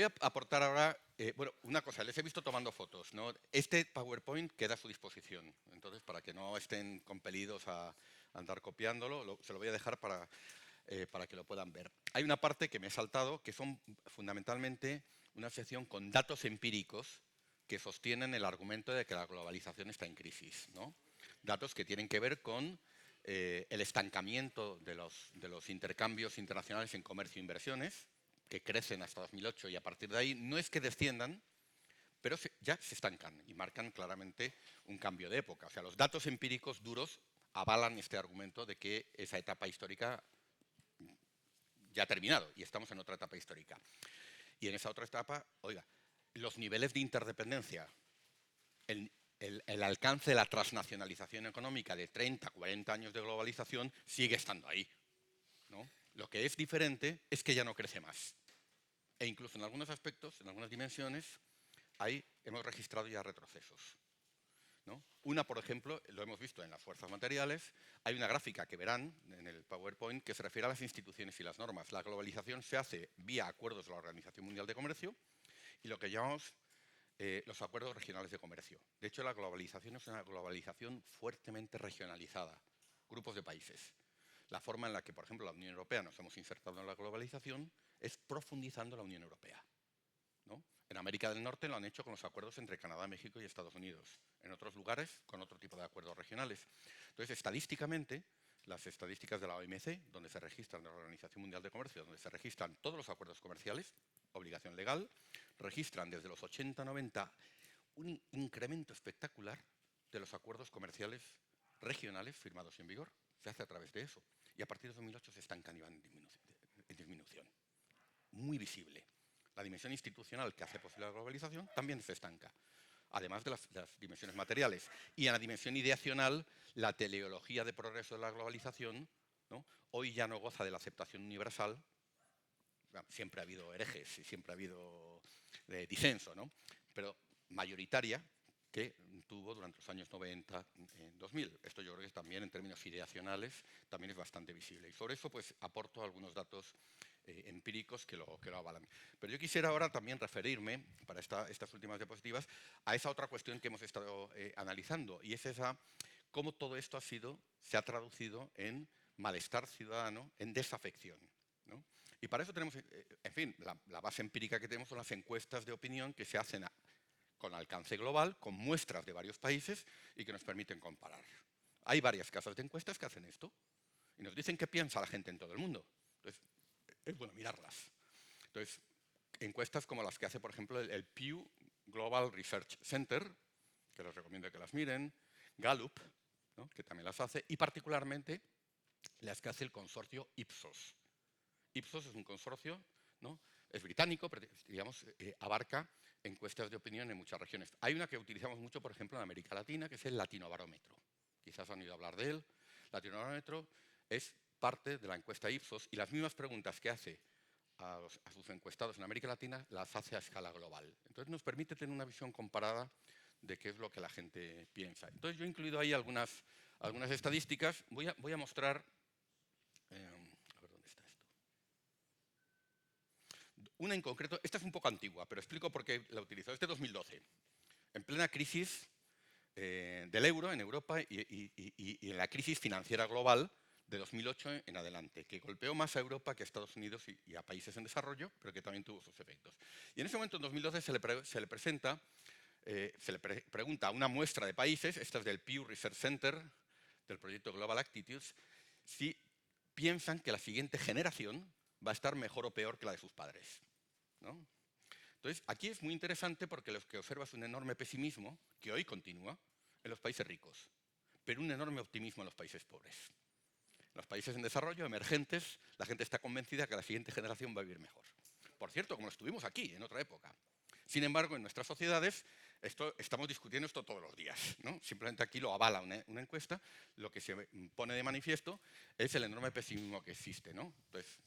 voy a aportar ahora, bueno, una cosa, les he visto tomando fotos, ¿no? Este PowerPoint queda a su disposición, entonces para que no estén compelidos a andar copiándolo, se lo voy a dejar para que lo puedan ver. Hay una parte que me he saltado, que son fundamentalmente una sección con datos empíricos que sostienen el argumento de que la globalización está en crisis, ¿no? Datos que tienen que ver con el estancamiento de los intercambios internacionales en comercio e inversiones, que crecen hasta 2008 y a partir de ahí no es que desciendan, pero ya se estancan y marcan claramente un cambio de época. O sea, los datos empíricos duros avalan este argumento de que esa etapa histórica ya ha terminado y estamos en otra etapa histórica. Y en esa otra etapa, oiga, los niveles de interdependencia, el alcance de la transnacionalización económica de 30, 40 años de globalización sigue estando ahí, ¿no? Lo que es diferente es que ya no crece más. E incluso en algunos aspectos, en algunas dimensiones, hemos registrado ya retrocesos, ¿no? Una, por ejemplo, lo hemos visto en las fuerzas materiales, hay una gráfica que verán en el PowerPoint que se refiere a las instituciones y las normas. La globalización se hace vía acuerdos de la Organización Mundial de Comercio y lo que llamamos los acuerdos regionales de comercio. De hecho, la globalización es una globalización fuertemente regionalizada, grupos de países. La forma en la que, por ejemplo, la Unión Europea nos hemos insertado en la globalización es profundizando la Unión Europea, ¿no? En América del Norte lo han hecho con los acuerdos entre Canadá, México y Estados Unidos. En otros lugares, con otro tipo de acuerdos regionales. Entonces, estadísticamente, las estadísticas de la OMC, donde se registran, de la Organización Mundial de Comercio, donde se registran todos los acuerdos comerciales, obligación legal, registran desde los 80-90 un incremento espectacular de los acuerdos comerciales regionales firmados en vigor. Se hace a través de eso. Y a partir de 2008 se estancan y van en disminución. Muy visible. La dimensión institucional que hace posible la globalización también se estanca, además de las dimensiones materiales. Y en la dimensión ideacional, la teleología de progreso de la globalización, ¿no?, hoy ya no goza de la aceptación universal. Siempre ha habido herejes y siempre ha habido disenso, ¿no?, pero mayoritaria, que tuvo durante los años 90, 2000. Esto yo creo que también en términos ideacionales también es bastante visible. Y sobre eso pues aporto algunos datos empíricos que lo avalan. Pero yo quisiera ahora también referirme, para estas últimas diapositivas, a esa otra cuestión que hemos estado analizando, y es esa, cómo todo esto se ha traducido en malestar ciudadano, en desafección, ¿no? Y para eso tenemos, en fin, la base empírica que tenemos son las encuestas de opinión que se hacen con alcance global, con muestras de varios países y que nos permiten comparar. Hay varias casas de encuestas que hacen esto y nos dicen qué piensa la gente en todo el mundo. Entonces, es bueno mirarlas. Entonces, encuestas como las que hace, por ejemplo, el Pew Global Research Center, que les recomiendo que las miren, Gallup, ¿no?, que también las hace, y particularmente las que hace el consorcio Ipsos. Ipsos es un consorcio, ¿no?, es británico, pero digamos, abarca encuestas de opinión en muchas regiones. Hay una que utilizamos mucho, por ejemplo, en América Latina, que es el Latinobarómetro. Quizás han oído hablar de él. Latinobarómetro es parte de la encuesta Ipsos y las mismas preguntas que hace a sus encuestados en América Latina las hace a escala global. Entonces nos permite tener una visión comparada de qué es lo que la gente piensa. Entonces yo he incluido ahí algunas estadísticas. Voy a mostrar... a ver dónde está esto. Una en concreto, esta es un poco antigua, pero explico por qué la utilizo. Es de 2012, en plena crisis del euro en Europa y en la crisis financiera global de 2008 en adelante, que golpeó más a Europa que a Estados Unidos y a países en desarrollo, pero que también tuvo sus efectos. Y en ese momento, en 2012, se le pregunta a una muestra de países, esta es del Pew Research Center, del proyecto Global Attitudes, si piensan que la siguiente generación va a estar mejor o peor que la de sus padres, ¿no? Entonces, aquí es muy interesante porque lo que observa es un enorme pesimismo, que hoy continúa, en los países ricos, pero un enorme optimismo en los países pobres. En los países en desarrollo, emergentes, la gente está convencida que la siguiente generación va a vivir mejor. Por cierto, como estuvimos aquí, en otra época. Sin embargo, en nuestras sociedades estamos discutiendo esto todos los días, ¿no? Simplemente aquí lo avala una encuesta. Lo que se pone de manifiesto es el enorme pesimismo que existe, ¿no? Entonces,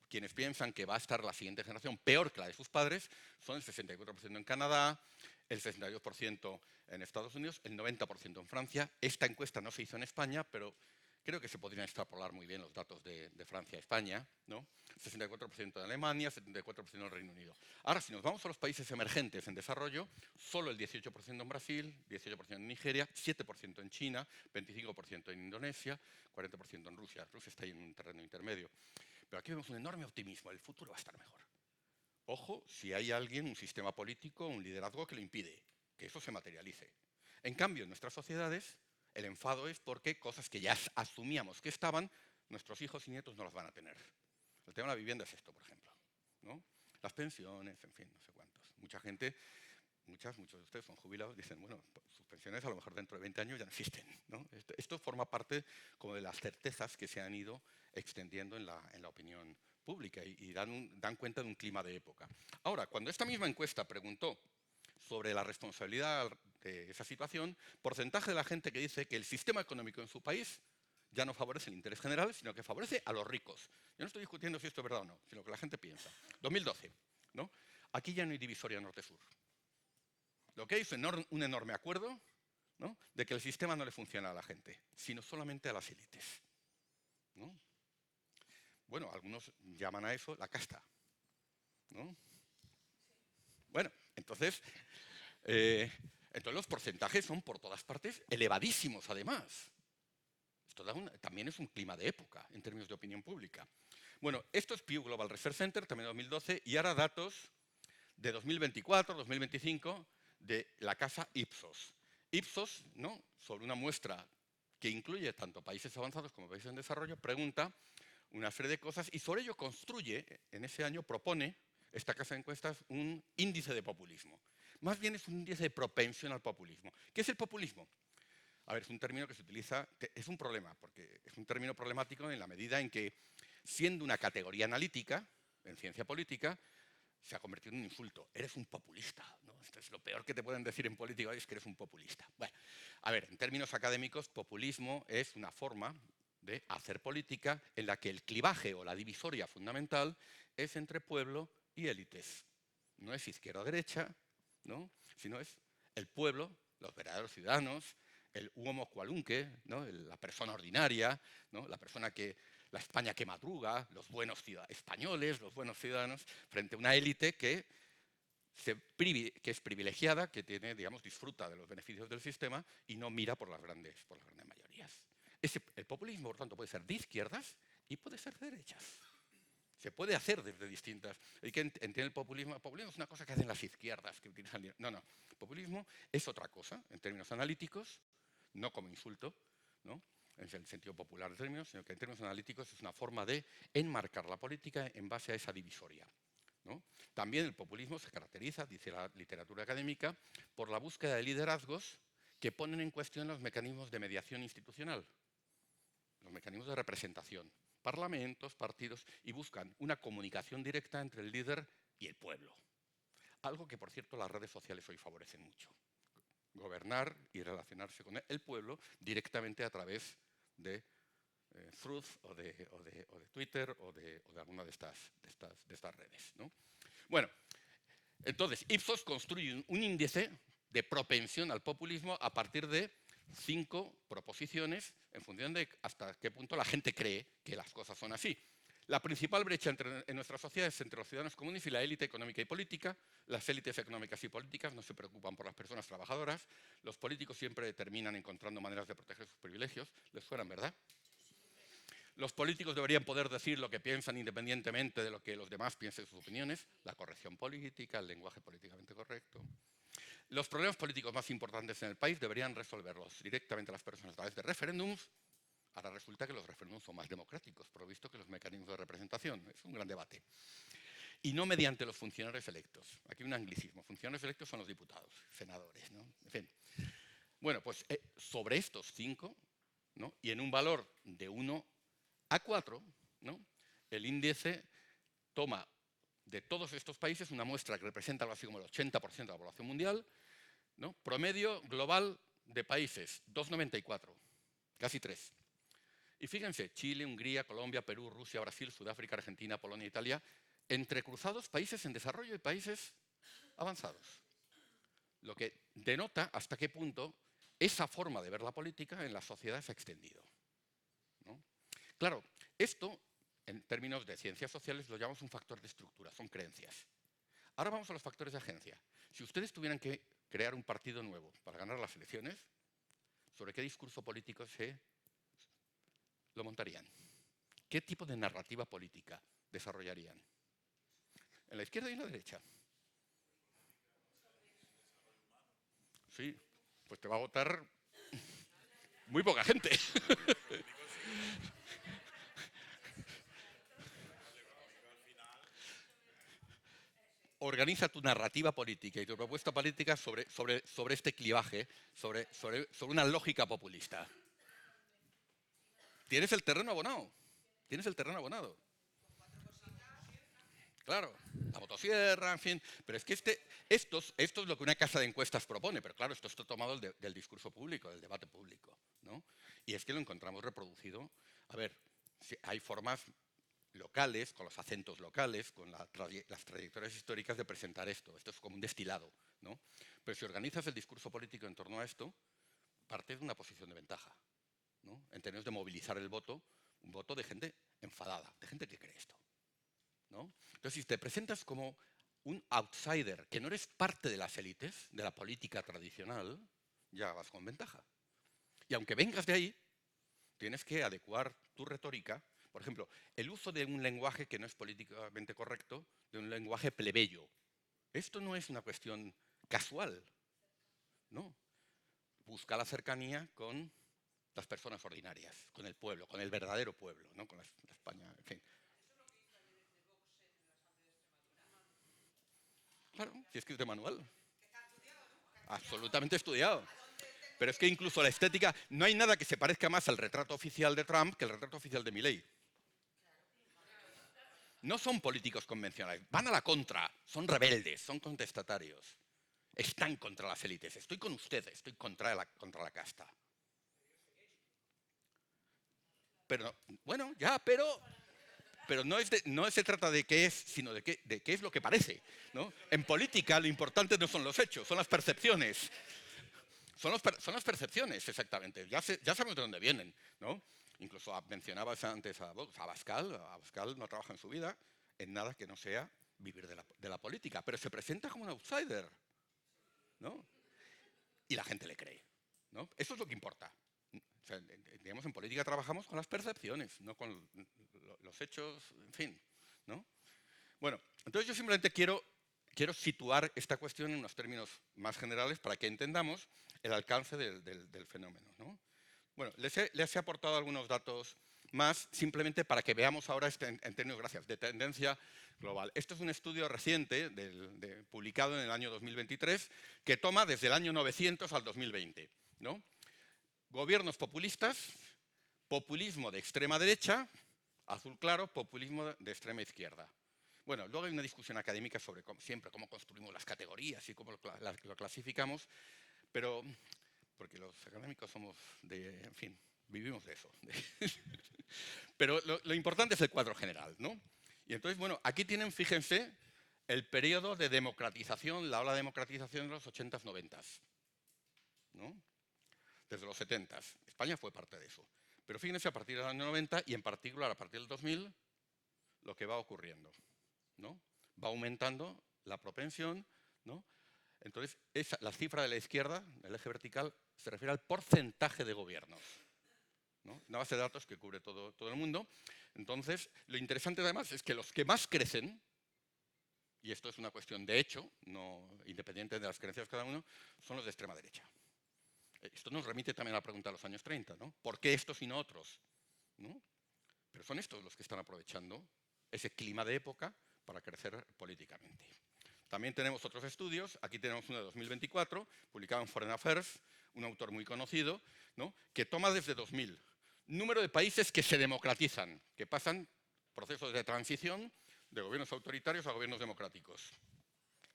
quienes piensan que va a estar la siguiente generación peor que la de sus padres son el 64% en Canadá, el 62% en Estados Unidos, el 90% en Francia. Esta encuesta no se hizo en España, pero Creo que se podrían extrapolar muy bien los datos de Francia a España, ¿no? 64% en Alemania, 74% en el Reino Unido. Ahora, si nos vamos a los países emergentes en desarrollo, solo el 18% en Brasil, 18% en Nigeria, 7% en China, 25% en Indonesia, 40% en Rusia. Rusia está ahí en un terreno intermedio. Pero aquí vemos un enorme optimismo, el futuro va a estar mejor. Ojo, si hay alguien, un sistema político, un liderazgo que lo impide, que eso se materialice. En cambio, en nuestras sociedades, el enfado es porque cosas que ya asumíamos que estaban, nuestros hijos y nietos no las van a tener. El tema de la vivienda es esto, por ejemplo, ¿no? Las pensiones, en fin, no sé cuántos. Mucha gente, muchos de ustedes son jubilados, dicen, bueno, sus pensiones a lo mejor dentro de 20 años ya no existen, ¿no? Esto forma parte como de las certezas que se han ido extendiendo en la opinión pública y dan cuenta de un clima de época. Ahora, cuando esta misma encuesta preguntó sobre la responsabilidad de esa situación, porcentaje de la gente que dice que el sistema económico en su país ya no favorece el interés general, sino que favorece a los ricos. Yo no estoy discutiendo si esto es verdad o no, sino que la gente piensa. 2012, ¿no? Aquí ya no hay divisoria norte-sur. Lo que hay es un enorme acuerdo, ¿no?, de que el sistema no le funciona a la gente, sino solamente a las élites, ¿no? Bueno, algunos llaman a eso la casta, ¿no? Bueno, entonces los porcentajes son por todas partes elevadísimos, además. Esto también es un clima de época en términos de opinión pública. Bueno, esto es Pew Global Research Center, también de 2012, y ahora datos de 2024, 2025, de la casa Ipsos. Ipsos, ¿no?, sobre una muestra que incluye tanto países avanzados como países en desarrollo, pregunta una serie de cosas y sobre ello construye, en ese año propone, esta casa de encuestas, un índice de populismo. Más bien es un índice de propensión al populismo. ¿Qué es el populismo? A ver, es un término que se utiliza, es un problema, porque es un término problemático en la medida en que, siendo una categoría analítica, en ciencia política, se ha convertido en un insulto. Eres un populista, ¿no? Esto es lo peor que te pueden decir en política, es que eres un populista. Bueno, a ver, en términos académicos, populismo es una forma de hacer política en la que el clivaje o la divisoria fundamental es entre pueblo y élites. No es izquierda-derecha, ¿no?, sino es el pueblo, los verdaderos ciudadanos, el uomo qualunque, ¿no?, la persona ordinaria, ¿no?, la España que madruga, los buenos españoles, los buenos ciudadanos, frente a una élite que es privilegiada, que tiene, digamos, disfruta de los beneficios del sistema y no mira por las grandes mayorías. El populismo, por tanto, puede ser de izquierdas y puede ser de derechas. Se puede hacer desde distintas. Hay que entender el populismo. El populismo es una cosa que hacen las izquierdas, que utilizan. No, no. El populismo es otra cosa, en términos analíticos, no como insulto, ¿no?, en el sentido popular del término, sino que en términos analíticos es una forma de enmarcar la política en base a esa divisoria, ¿no? También el populismo se caracteriza, dice la literatura académica, por la búsqueda de liderazgos que ponen en cuestión los mecanismos de mediación institucional, los mecanismos de representación, parlamentos, partidos, y buscan una comunicación directa entre el líder y el pueblo. Algo que, por cierto, las redes sociales hoy favorecen mucho. Gobernar y relacionarse con el pueblo directamente a través de Truth o de Twitter o de alguna de estas redes, ¿no? Bueno, entonces Ipsos construye un índice de propensión al populismo a partir de 5 proposiciones en función de hasta qué punto la gente cree que las cosas son así. La principal brecha en nuestra sociedad es entre los ciudadanos comunes y la élite económica y política. Las élites económicas y políticas no se preocupan por las personas trabajadoras. Los políticos siempre terminan encontrando maneras de proteger sus privilegios. ¿Les suenan, verdad? Los políticos deberían poder decir lo que piensan independientemente de lo que los demás piensen sus opiniones. La corrección política, el lenguaje políticamente correcto. Los problemas políticos más importantes en el país deberían resolverlos directamente las personas a través de referéndums. Ahora resulta que los referéndums son más democráticos, provisto que los mecanismos de representación. Es un gran debate. Y no mediante los funcionarios electos. Aquí un anglicismo. Funcionarios electos son los diputados, senadores, ¿no? En fin. Bueno, pues sobre estos 5, ¿no?, y en un valor de 1 a 4, ¿no?, el índice toma de todos estos países una muestra que representa algo así como el 80% de la población mundial, ¿no?, promedio global de países, 2,94, casi 3. Y fíjense, Chile, Hungría, Colombia, Perú, Rusia, Brasil, Sudáfrica, Argentina, Polonia, Italia, entrecruzados países en desarrollo y países avanzados. Lo que denota hasta qué punto esa forma de ver la política en la sociedad se ha extendido, ¿no? Claro, esto, en términos de ciencias sociales, lo llamamos un factor de estructura, son creencias. Ahora vamos a los factores de agencia. Si ustedes tuvieran que crear un partido nuevo para ganar las elecciones, ¿sobre qué discurso político se lo montarían? ¿Qué tipo de narrativa política desarrollarían? ¿En la izquierda y en la derecha? Sí, pues te va a votar muy poca gente. Organiza tu narrativa política y tu propuesta política sobre este clivaje, sobre una lógica populista. Tienes el terreno abonado. Tienes el terreno abonado. Claro, la motosierra, en fin. Pero es que esto es lo que una casa de encuestas propone, pero claro, esto está tomado del discurso público, del debate público, ¿no? Y es que lo encontramos reproducido. A ver, hay formas locales, con los acentos locales, con las trayectorias históricas de presentar esto. Esto es como un destilado, ¿no? Pero si organizas el discurso político en torno a esto, partes de una posición de ventaja, ¿no? En términos de movilizar el voto, un voto de gente enfadada, de gente que cree esto, ¿no? Entonces, si te presentas como un outsider, que no eres parte de las élites, de la política tradicional, ya vas con ventaja. Y aunque vengas de ahí, tienes que adecuar tu retórica. Por ejemplo, el uso de un lenguaje que no es políticamente correcto, de un lenguaje plebeyo. Esto no es una cuestión casual, ¿no? Busca la cercanía con las personas ordinarias, con el pueblo, con el verdadero pueblo, ¿no? Con la España, en fin. Claro, si es que es de manual. Absolutamente estudiado. Pero es que incluso la estética, no hay nada que se parezca más al retrato oficial de Trump que el retrato oficial de Milei. No son políticos convencionales, van a la contra, son rebeldes, son contestatarios. Están contra las élites. Estoy con ustedes, estoy contra la casta. Pero, bueno, ya, pero no se trata de qué es, sino de qué es lo que parece, ¿no? En política lo importante no son los hechos, son las percepciones. Son las percepciones, exactamente. Ya sabemos de dónde vienen, ¿no? Incluso mencionabas antes a Abascal. Abascal no trabaja en su vida en nada que no sea vivir de la política, pero se presenta como un outsider, ¿no? Y la gente le cree, ¿no? Eso es lo que importa. O sea, digamos, en política trabajamos con las percepciones, no con los hechos, en fin, ¿no? Bueno, entonces yo simplemente quiero situar esta cuestión en unos términos más generales para que entendamos el alcance del fenómeno, ¿no? Bueno, les he aportado algunos datos más, simplemente para que veamos ahora en términos, gracias, de tendencia global. Esto es un estudio reciente, publicado en el año 2023, que toma desde el año 900 al 2020, ¿no? Gobiernos populistas, populismo de extrema derecha, azul claro, populismo de extrema izquierda. Bueno, luego hay una discusión académica sobre cómo construimos las categorías y cómo lo clasificamos, pero porque los académicos somos en fin, vivimos de eso. Pero lo importante es el cuadro general, ¿no? Y entonces, bueno, aquí tienen, fíjense, el periodo de democratización, la ola de democratización de los 80s, 90s, ¿no? Desde los 70s. España fue parte de eso. Pero fíjense a partir del año 90 y en particular a partir del 2000, lo que va ocurriendo, ¿no? Va aumentando la propensión, ¿no? Entonces, la cifra de la izquierda, el eje vertical, se refiere al porcentaje de gobiernos, ¿no? Una base de datos que cubre todo el mundo. Entonces, lo interesante además es que los que más crecen, y esto es una cuestión de hecho, no independiente de las creencias de cada uno, son los de extrema derecha. Esto nos remite también a la pregunta de los años 30, ¿no? ¿Por qué estos y no otros? ¿No? Pero son estos los que están aprovechando ese clima de época para crecer políticamente. También tenemos otros estudios, aquí tenemos uno de 2024, publicado en Foreign Affairs, un autor muy conocido, ¿no? Que toma desde 2000 número de países que se democratizan, que pasan procesos de transición de gobiernos autoritarios a gobiernos democráticos,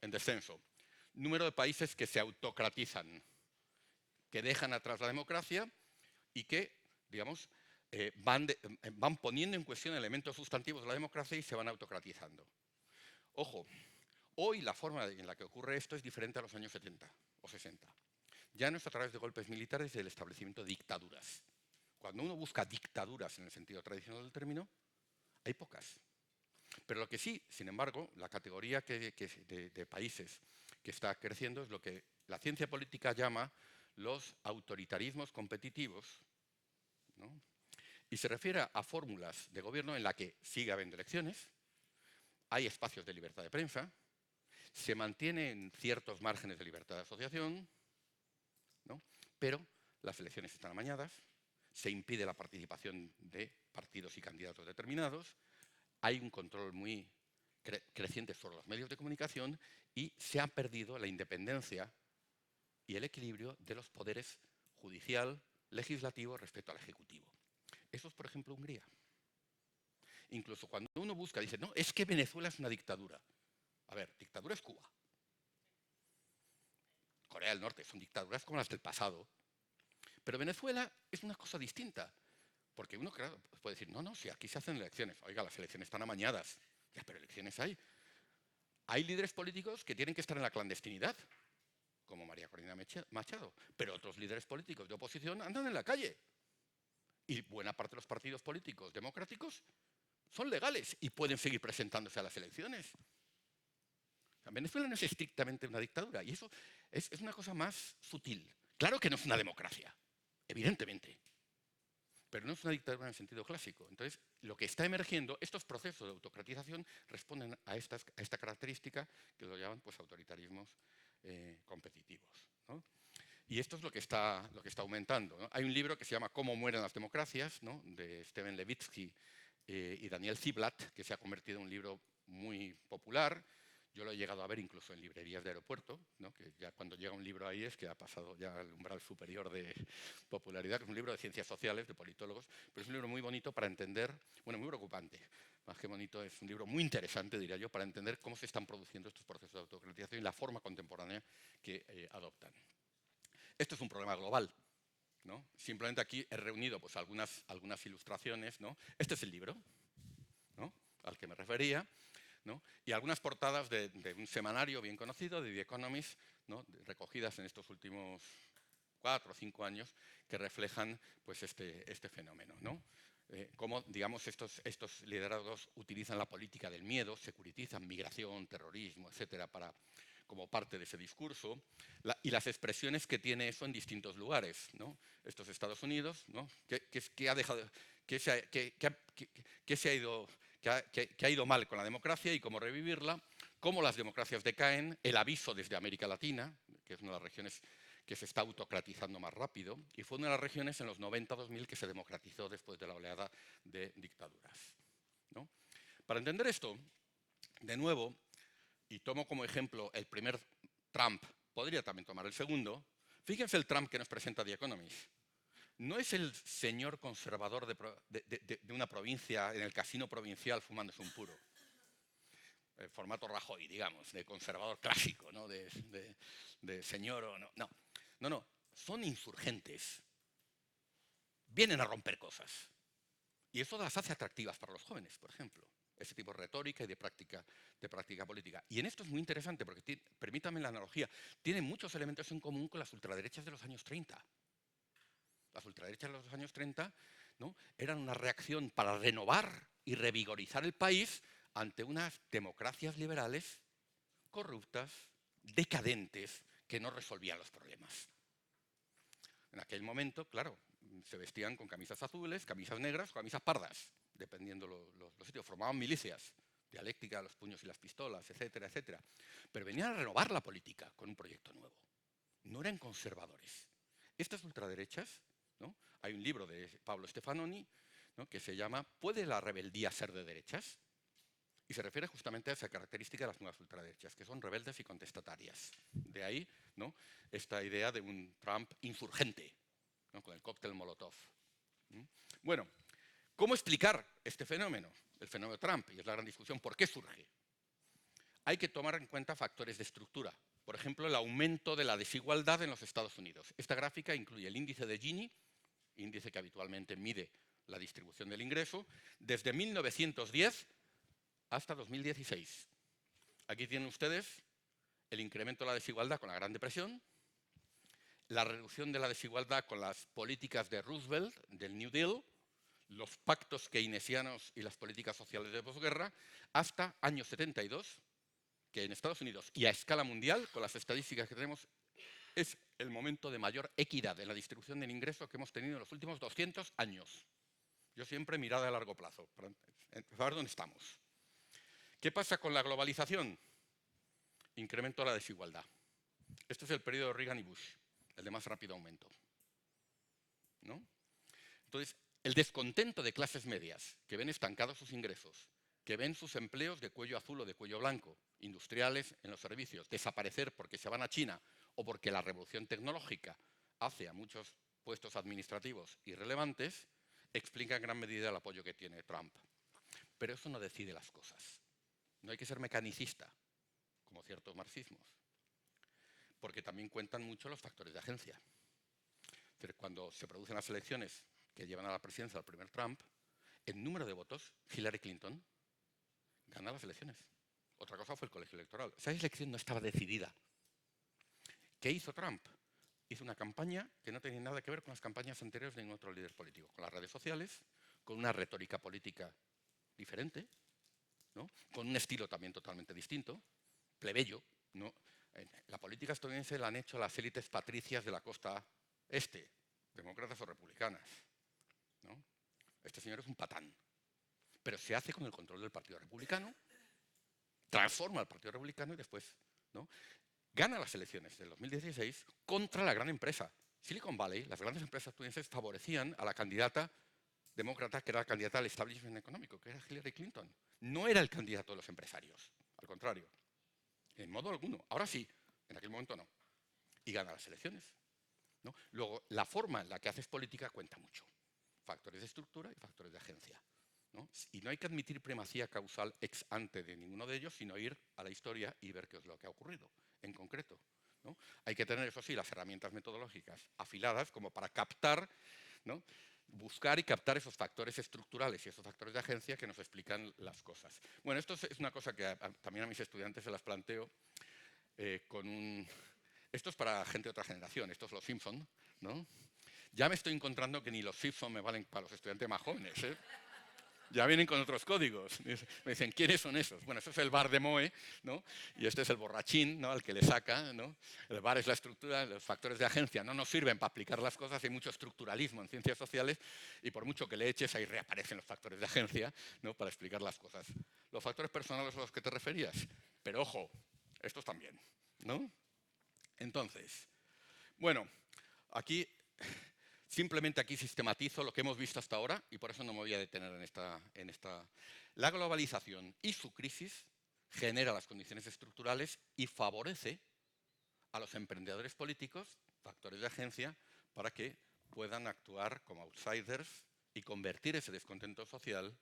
en descenso. Número de países que se autocratizan, que dejan atrás la democracia y que, digamos, van poniendo en cuestión elementos sustantivos de la democracia y se van autocratizando. Ojo, hoy la forma en la que ocurre esto es diferente a los años 70 o 60. Ya no es a través de golpes militares y el establecimiento de dictaduras. cuando uno busca dictaduras en el sentido tradicional del término, hay pocas. Pero lo que sí, sin embargo, la categoría de países que está creciendo es lo que la ciencia política llama los autoritarismos competitivos, ¿no? Y se refiere a fórmulas de gobierno en la que sigue habiendo elecciones, hay espacios de libertad de prensa, se mantienen ciertos márgenes de libertad de asociación, ¿no? Pero las elecciones están amañadas, se impide la participación de partidos y candidatos determinados, hay un control muy creciente sobre los medios de comunicación y se ha perdido la independencia y el equilibrio de los poderes judicial, legislativo respecto al ejecutivo. Eso es, por ejemplo, Hungría. Incluso cuando uno busca, dice, no, es que Venezuela es una dictadura. A ver, dictadura es Cuba. Corea del Norte son dictaduras como las del pasado. Pero Venezuela es una cosa distinta. Porque uno, claro, puede decir, no, si aquí se hacen elecciones. Oiga, las elecciones están amañadas. Ya, pero elecciones hay. Hay líderes políticos que tienen que estar en la clandestinidad, como María Corina Machado. Pero otros líderes políticos de oposición andan en la calle. Y buena parte de los partidos políticos democráticos son legales y pueden seguir presentándose a las elecciones. O sea, Venezuela no es estrictamente una dictadura y eso es una cosa más sutil. Claro que no es una democracia, evidentemente, pero no es una dictadura en el sentido clásico. Entonces, lo que está emergiendo, estos procesos de autocratización responden a esta característica que lo llaman pues, autoritarismos competitivos, ¿no? Y esto es lo que está aumentando, ¿no? Hay un libro que se llama Cómo mueren las democracias, ¿no? De Steven Levitsky y Daniel Ziblatt, que se ha convertido en un libro muy popular. Yo lo he llegado a ver incluso en librerías de aeropuerto, ¿no? Que ya cuando llega un libro ahí es que ha pasado ya al umbral superior de popularidad, que es un libro de ciencias sociales, de politólogos, pero es un libro muy bonito para entender, bueno, muy preocupante, más que bonito, es un libro muy interesante, diría yo, para entender cómo se están produciendo estos procesos de autocratización y la forma contemporánea que adoptan. Esto es un problema global, ¿no? Simplemente aquí he reunido pues, algunas ilustraciones, ¿no? Este es el libro, ¿no? Al que me refería, ¿no? Y algunas portadas de un semanario bien conocido, de The Economist, ¿no? Recogidas en estos últimos 4 o 5 años, que reflejan pues, este fenómeno, ¿no? Cómo, digamos, estos liderazgos utilizan la política del miedo, securitizan migración, terrorismo, etcétera, como parte de ese discurso, y las expresiones que tiene eso en distintos lugares, ¿no? Estos Estados Unidos, ¿no? que ha ido mal con la democracia y cómo revivirla, cómo las democracias decaen, el aviso desde América Latina, que es una de las regiones que se está autocratizando más rápido, y fue una de las regiones en los 90-2000 que se democratizó después de la oleada de dictaduras, ¿no? Para entender esto, de nuevo, y tomo como ejemplo el primer Trump, podría también tomar el segundo, fíjense el Trump que nos presenta The Economist. No es el señor conservador de una provincia, en el casino provincial, fumándose un puro. El formato Rajoy, digamos, de conservador clásico, ¿no? de señor o no. No, son insurgentes. Vienen a romper cosas. Y eso las hace atractivas para los jóvenes, por ejemplo. Ese tipo de retórica y de práctica política. Y en esto es muy interesante porque, permítanme la analogía, tiene muchos elementos en común con las ultraderechas de los años 30. Las ultraderechas de los años 30, ¿no? Eran una reacción para renovar y revigorizar el país ante unas democracias liberales corruptas, decadentes, que no resolvían los problemas. En aquel momento, claro, se vestían con camisas azules, camisas negras o camisas pardas, dependiendo los sitios. Formaban milicias, dialéctica, los puños y las pistolas, etcétera, etcétera. Pero venían a renovar la política con un proyecto nuevo. No eran conservadores. Estas ultraderechas, ¿no? Hay un libro de Pablo Stefanoni, ¿no? Que se llama ¿Puede la rebeldía ser de derechas? Y se refiere justamente a esa característica de las nuevas ultraderechas, que son rebeldes y contestatarias. De ahí, ¿no? Esta idea de un Trump insurgente, ¿no? Con el cóctel Molotov. Bueno, ¿cómo explicar este fenómeno? El fenómeno Trump, y es la gran discusión, ¿por qué surge? Hay que tomar en cuenta factores de estructura. Por ejemplo, el aumento de la desigualdad en los Estados Unidos. Esta gráfica incluye el índice de Gini, índice que habitualmente mide la distribución del ingreso, desde 1910 hasta 2016. Aquí tienen ustedes el incremento de la desigualdad con la Gran Depresión, la reducción de la desigualdad con las políticas de Roosevelt, del New Deal, los pactos keynesianos y las políticas sociales de posguerra, hasta año 72, que en Estados Unidos y a escala mundial, con las estadísticas que tenemos, es el momento de mayor equidad en la distribución del ingreso que hemos tenido en los últimos 200 años. Yo siempre mirada a largo plazo, para ver dónde estamos. ¿Qué pasa con la globalización? Incremento de la desigualdad. Este es el periodo de Reagan y Bush, el de más rápido aumento, ¿no? Entonces, el descontento de clases medias, que ven estancados sus ingresos, que ven sus empleos de cuello azul o de cuello blanco, industriales en los servicios, desaparecer porque se van a China o porque la revolución tecnológica hace a muchos puestos administrativos irrelevantes, explica en gran medida el apoyo que tiene Trump. Pero eso no decide las cosas. No hay que ser mecanicista, como ciertos marxismos, porque también cuentan mucho los factores de agencia. Es decir, cuando se producen las elecciones que llevan a la presidencia al primer Trump, en número de votos, Hillary Clinton gana las elecciones. Otra cosa fue el colegio electoral. Esa elección no estaba decidida. ¿Qué hizo Trump? Hizo una campaña que no tenía nada que ver con las campañas anteriores de ningún otro líder político, con las redes sociales, con una retórica política diferente, ¿no? Con un estilo también totalmente distinto, plebeyo, ¿no? La política estadounidense la han hecho las élites patricias de la costa este, demócratas o republicanas, ¿no? Este señor es un patán, pero se hace con el control del Partido Republicano, transforma al Partido Republicano y después, ¿no?, gana las elecciones del 2016 contra la gran empresa. Silicon Valley, las grandes empresas estadounidenses favorecían a la candidata demócrata, que era la candidata al establishment económico, que era Hillary Clinton. No era el candidato de los empresarios, al contrario, en modo alguno. Ahora sí, en aquel momento no. Y gana las elecciones, ¿no? Luego, la forma en la que haces política cuenta mucho. Factores de estructura y factores de agencia, ¿no? Y no hay que admitir primacía causal ex ante de ninguno de ellos, sino ir a la historia y ver qué es lo que ha ocurrido en concreto, ¿no? Hay que tener, eso sí, las herramientas metodológicas afiladas como para captar, ¿no?, buscar y captar esos factores estructurales y esos factores de agencia que nos explican las cosas. Bueno, esto es una cosa que también a mis estudiantes se las planteo con un... Esto es para gente de otra generación, esto es los Simpson, ¿no? Ya me estoy encontrando que ni los Simpson me valen para los estudiantes más jóvenes, ¿eh? Ya vienen con otros códigos. Me dicen, ¿quiénes son esos? Bueno, eso es el bar de Moe, ¿no? Y este es el borrachín, ¿no?, al que le saca, ¿no? El bar es la estructura, los factores de agencia no nos sirven para aplicar las cosas, hay mucho estructuralismo en ciencias sociales y por mucho que le eches, ahí reaparecen los factores de agencia, ¿no?, para explicar las cosas. Los factores personales a los que te referías, pero ojo, estos también, ¿no? Entonces, bueno, aquí... Simplemente aquí sistematizo lo que hemos visto hasta ahora y por eso no me voy a detener en esta. La globalización y su crisis genera las condiciones estructurales y favorece a los emprendedores políticos, factores de agencia, para que puedan actuar como outsiders y convertir ese descontento social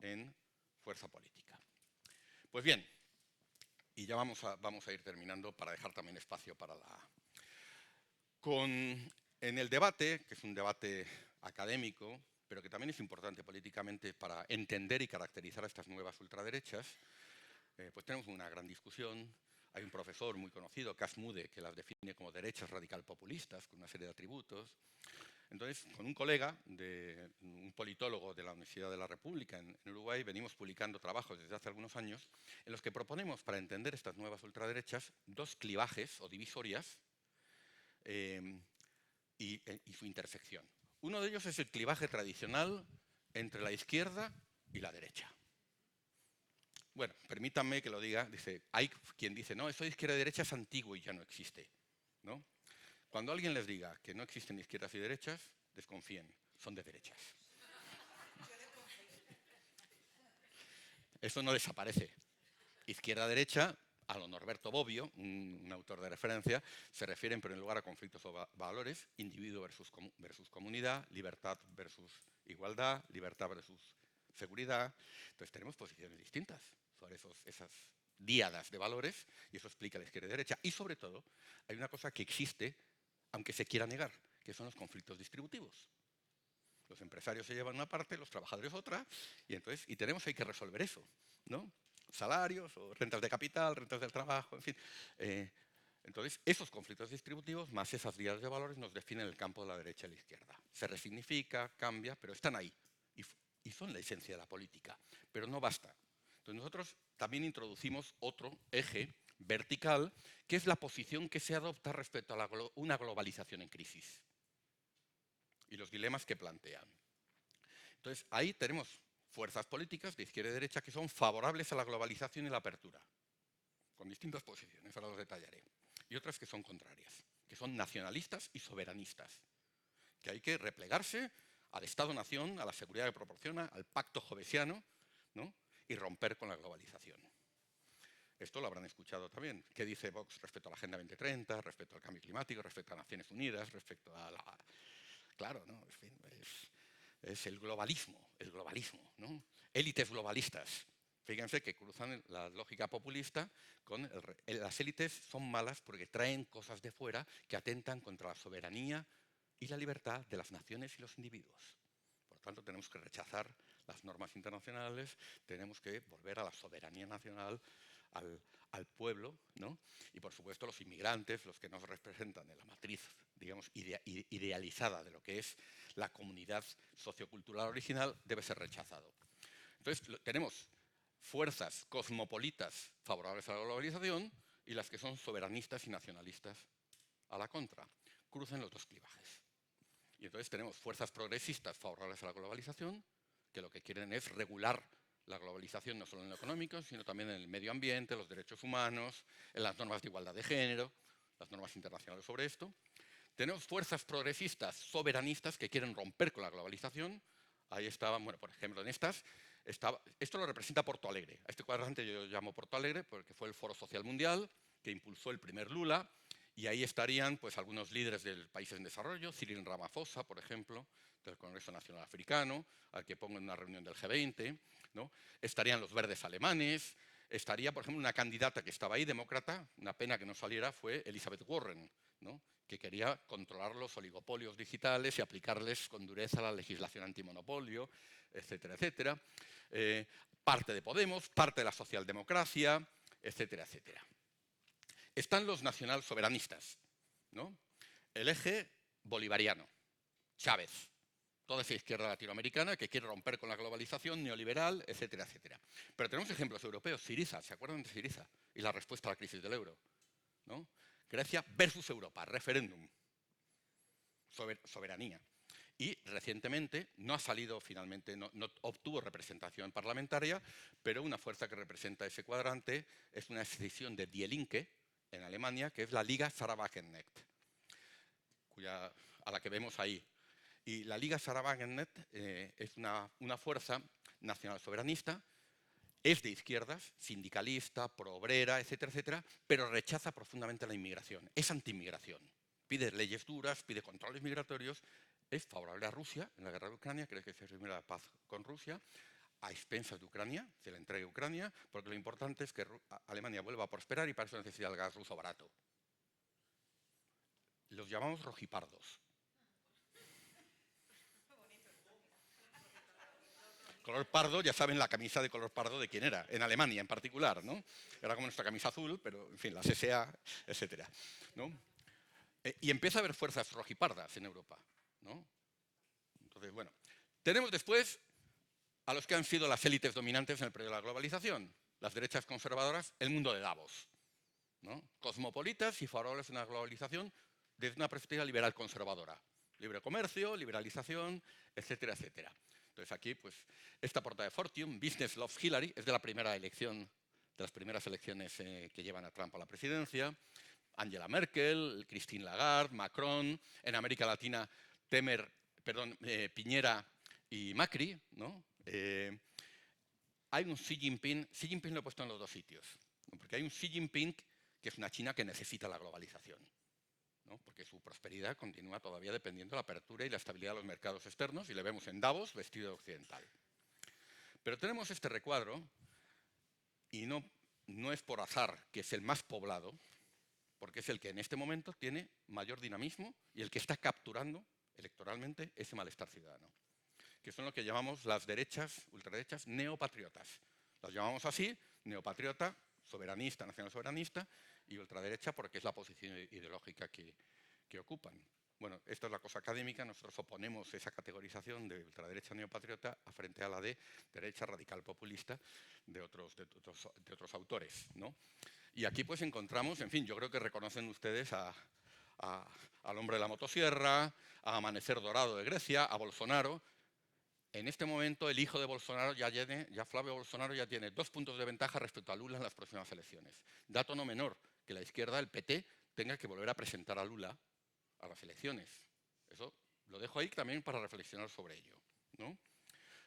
en fuerza política. Pues bien, y ya vamos a ir terminando para dejar también espacio para la... En el debate, que es un debate académico, pero que también es importante políticamente para entender y caracterizar a estas nuevas ultraderechas, pues tenemos una gran discusión. Hay un profesor muy conocido, Cas Mudde, que las define como derechas radical populistas, con una serie de atributos. Entonces, con un colega, un politólogo de la Universidad de la República en Uruguay, venimos publicando trabajos desde hace algunos años en los que proponemos, para entender estas nuevas ultraderechas, dos clivajes o divisorias y su intersección. Uno de ellos es el clivaje tradicional entre la izquierda y la derecha. Bueno, permítanme que lo diga. Hay quien dice, no, eso de izquierda y derecha es antiguo y ya no existe, ¿no? Cuando alguien les diga que no existen izquierdas y derechas, desconfíen, son de derechas. Eso no desaparece. Izquierda-derecha, a lo Norberto Bobbio, un autor de referencia, se refieren, pero en lugar a conflictos o valores, individuo versus comunidad, libertad versus igualdad, libertad versus seguridad. Entonces tenemos posiciones distintas sobre esas díadas de valores y eso explica la izquierda y derecha. Y sobre todo, hay una cosa que existe, aunque se quiera negar, que son los conflictos distributivos. Los empresarios se llevan una parte, los trabajadores otra, y tenemos ahí que resolver eso, ¿no? Salarios o rentas de capital, rentas del trabajo, en fin. Entonces, esos conflictos distributivos más esas diadas de valores nos definen el campo de la derecha y la izquierda. Se resignifica, cambia, pero están ahí. Y son la esencia de la política. Pero no basta. Entonces, nosotros también introducimos otro eje vertical, que es la posición que se adopta respecto a una globalización en crisis y los dilemas que plantean. Entonces, ahí tenemos fuerzas políticas de izquierda y derecha que son favorables a la globalización y la apertura, con distintas posiciones, ahora los detallaré, y otras que son contrarias, que son nacionalistas y soberanistas, que hay que replegarse al Estado-nación, a la seguridad que proporciona, al pacto jovesiano, ¿no? Y romper con la globalización. Esto lo habrán escuchado también. ¿Qué dice Vox respecto a la Agenda 2030, respecto al cambio climático, respecto a Naciones Unidas, respecto a la... Claro, ¿no? En fin, es el globalismo, ¿no? Élites globalistas. Fíjense que cruzan la lógica populista con las élites son malas porque traen cosas de fuera que atentan contra la soberanía y la libertad de las naciones y los individuos. Por lo tanto, tenemos que rechazar las normas internacionales, tenemos que volver a la soberanía nacional, al pueblo, ¿no? Y por supuesto los inmigrantes, los que nos representan en la matriz, digamos, idealizada de lo que es la comunidad sociocultural original, debe ser rechazado. Entonces, tenemos fuerzas cosmopolitas favorables a la globalización y las que son soberanistas y nacionalistas a la contra. Crucen los dos clivajes. Y entonces tenemos fuerzas progresistas favorables a la globalización, que lo que quieren es regular la globalización no solo en lo económico, sino también en el medio ambiente, los derechos humanos, en las normas de igualdad de género, las normas internacionales sobre esto. Tenemos fuerzas progresistas soberanistas que quieren romper con la globalización. Ahí estaban, bueno, por ejemplo, en estas, esto lo representa Porto Alegre. A este cuadrante yo llamo Porto Alegre porque fue el Foro Social Mundial que impulsó el primer Lula, y ahí estarían pues, algunos líderes de países en desarrollo, Cyril Ramaphosa, por ejemplo, del Congreso Nacional Africano, al que pongo en una reunión del G20, ¿no? Estarían los verdes alemanes, estaría, por ejemplo, una candidata que estaba ahí, demócrata, una pena que no saliera, fue Elizabeth Warren, ¿no? Que quería controlar los oligopolios digitales y aplicarles con dureza la legislación antimonopolio, etcétera, etcétera. Parte de Podemos, parte de la socialdemocracia, etcétera, etcétera. Están los nacional-soberanistas, ¿no? El eje bolivariano, Chávez, toda esa izquierda latinoamericana que quiere romper con la globalización neoliberal, etcétera, etcétera. Pero tenemos ejemplos europeos, Syriza, ¿se acuerdan de Syriza? Y la respuesta a la crisis del euro, ¿no? Grecia versus Europa, referéndum, soberanía. Y recientemente no ha salido finalmente, no obtuvo representación parlamentaria, pero una fuerza que representa ese cuadrante es una escisión de Die Linke en Alemania, que es la Liga Sarah-Wagenknecht, a la que vemos ahí. Y la Liga Sarah-Wagenknecht es una fuerza nacional soberanista, es de izquierdas, sindicalista, pro-obrera, etcétera, etcétera, pero rechaza profundamente la inmigración, es anti-inmigración. Pide leyes duras, pide controles migratorios, es favorable a Rusia en la guerra de Ucrania, cree que se firme la paz con Rusia, a expensas de Ucrania, se le entregue a Ucrania, porque lo importante es que Alemania vuelva a prosperar y para eso necesita el gas ruso barato. Los llamamos rojipardos. Color pardo, ya saben la camisa de color pardo de quién era, en Alemania en particular, ¿no? Era como nuestra camisa azul, pero en fin, las SA, etcétera, ¿no? Y empieza a haber fuerzas rojipardas en Europa, ¿no? Entonces, bueno, tenemos después a los que han sido las élites dominantes en el periodo de la globalización, las derechas conservadoras, el mundo de Davos, ¿no? Cosmopolitas y favorables a una globalización desde una perspectiva liberal conservadora. Libre comercio, liberalización, etcétera, etcétera. Entonces aquí, pues, esta portada de Fortune, Business Loves Hillary, es de la primera elección, de las primeras elecciones que llevan a Trump a la presidencia. Angela Merkel, Christine Lagarde, Macron, en América Latina, Piñera y Macri, ¿no? Hay un Xi Jinping lo he puesto en los dos sitios, ¿no? Porque hay un Xi Jinping que es una China que necesita la globalización, ¿no? Porque su prosperidad continúa todavía dependiendo de la apertura y la estabilidad de los mercados externos, y le vemos en Davos vestido de occidental. Pero tenemos este recuadro, y no es por azar que es el más poblado, porque es el que en este momento tiene mayor dinamismo y el que está capturando electoralmente ese malestar ciudadano, que son lo que llamamos las derechas, ultraderechas, neopatriotas. Las llamamos así, neopatriota, soberanista, nacional soberanista, y ultraderecha porque es la posición ideológica que ocupan. Bueno, esta es la cosa académica, nosotros oponemos esa categorización de ultraderecha neopatriota frente a la de derecha radical populista de otros autores, ¿no? Y aquí pues encontramos, en fin, yo creo que reconocen ustedes al hombre de la motosierra, a Amanecer Dorado de Grecia, a Bolsonaro. En este momento el hijo de Bolsonaro, Flavio Bolsonaro, ya tiene 2 puntos de ventaja respecto a Lula en las próximas elecciones. Dato no menor, que la izquierda, el PT, tenga que volver a presentar a Lula a las elecciones. Eso lo dejo ahí también para reflexionar sobre ello, ¿no?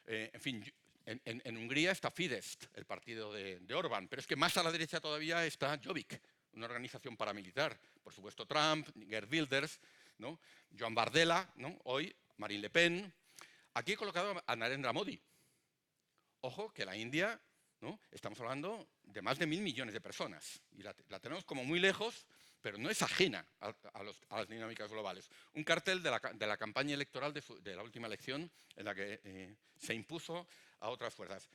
En fin, en Hungría está Fidesz, el partido de Orbán, pero es que más a la derecha todavía está Jobbik, una organización paramilitar. Por supuesto Trump, Geert Wilders, ¿no? Joan Bardella, ¿no? Hoy Marine Le Pen. Aquí he colocado a Narendra Modi. Ojo que la India, ¿no? Estamos hablando de más de 1.000 millones de personas y la tenemos como muy lejos, pero no es ajena a las dinámicas globales. Un cartel de la campaña electoral de la última elección en la que se impuso a otras fuerzas.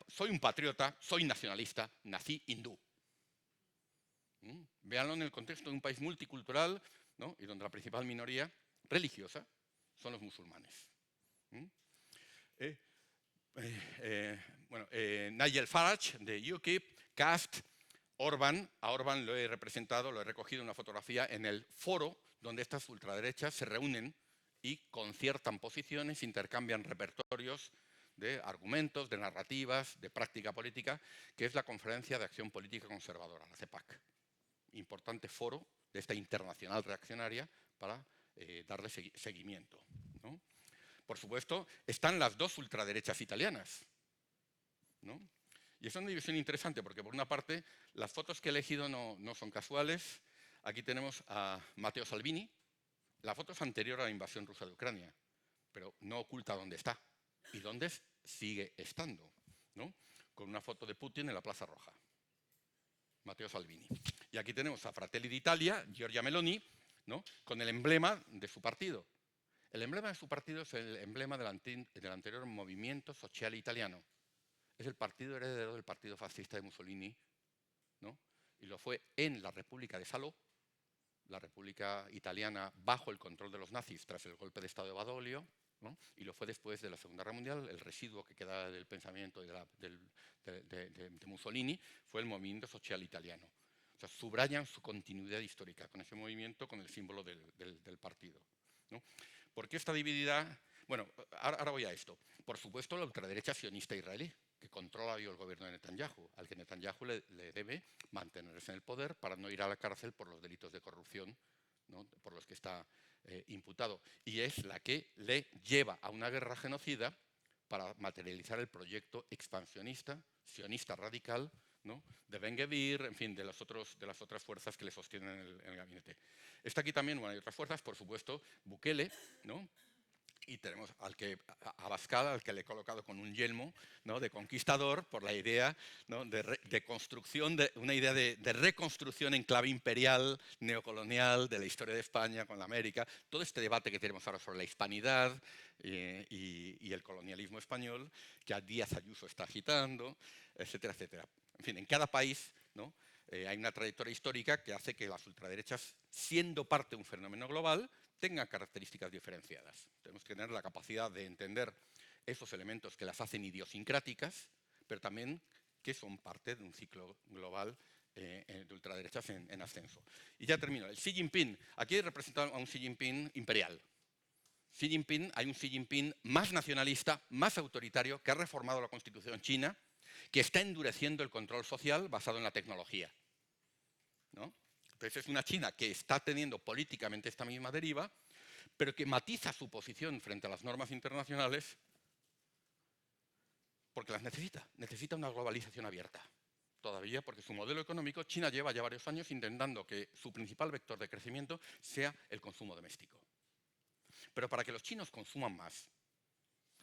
Soy un patriota, soy nacionalista, nací hindú. Véanlo en el contexto de un país multicultural, ¿no? Y donde la principal minoría religiosa son los musulmanes. Nigel Farage de UKIP, Cast, Orbán. A Orbán lo he representado, lo he recogido en una fotografía en el foro donde estas ultraderechas se reúnen y conciertan posiciones, intercambian repertorios de argumentos, de narrativas, de práctica política, que es la Conferencia de Acción Política Conservadora, la CEPAC. Importante foro de esta internacional reaccionaria para darle seguimiento, ¿no? Por supuesto, están las dos ultraderechas italianas, ¿no? Y es una división interesante porque, por una parte, las fotos que he elegido no son casuales. Aquí tenemos a Matteo Salvini. La foto es anterior a la invasión rusa de Ucrania, pero no oculta dónde está y dónde sigue estando, ¿no? Con una foto de Putin en la Plaza Roja. Matteo Salvini. Y aquí tenemos a Fratelli d'Italia, Giorgia Meloni, ¿no? Con el emblema de su partido. El emblema de su partido es el emblema del anterior movimiento social italiano. Es el partido heredero del partido fascista de Mussolini, ¿no? Y lo fue en la República de Salò, la República Italiana bajo el control de los nazis tras el golpe de Estado de Badoglio, ¿no? Y lo fue después de la Segunda Guerra Mundial. El residuo que queda del pensamiento de Mussolini fue el movimiento social italiano. O sea, subrayan su continuidad histórica con ese movimiento, con el símbolo del partido, ¿no? ¿Por qué está dividida? Bueno, ahora voy a esto. Por supuesto, la ultraderecha sionista israelí, que controla hoy el gobierno de Netanyahu, al que Netanyahu le debe mantenerse en el poder para no ir a la cárcel por los delitos de corrupción, ¿no? Por los que está imputado. Y es la que le lleva a una guerra genocida para materializar el proyecto expansionista, sionista radical, ¿no? De Ben-Gvir, en fin, de las otras fuerzas que le sostienen en el gabinete. Está aquí también, bueno, hay otras fuerzas, por supuesto, Bukele, ¿no? Y tenemos a Abascal, al que le he colocado con un yelmo, ¿no? De conquistador, por la idea, ¿no? de construcción, una idea de reconstrucción en clave imperial, neocolonial, de la historia de España con la América. Todo este debate que tenemos ahora sobre la hispanidad y el colonialismo español, que a Díaz Ayuso está agitando, etcétera, etcétera. En fin, en cada país, ¿no? Hay una trayectoria histórica que hace que las ultraderechas, siendo parte de un fenómeno global, tengan características diferenciadas. Tenemos que tener la capacidad de entender esos elementos que las hacen idiosincráticas, pero también que son parte de un ciclo global de ultraderechas en ascenso. Y ya termino. El Xi Jinping. Aquí he representado a un Xi Jinping imperial. Hay un Xi Jinping más nacionalista, más autoritario, que ha reformado la Constitución china, que está endureciendo el control social basado en la tecnología, ¿no? Entonces es una China que está teniendo políticamente esta misma deriva, pero que matiza su posición frente a las normas internacionales porque las necesita una globalización abierta. Todavía porque su modelo económico, China lleva ya varios años intentando que su principal vector de crecimiento sea el consumo doméstico. Pero para que los chinos consuman más,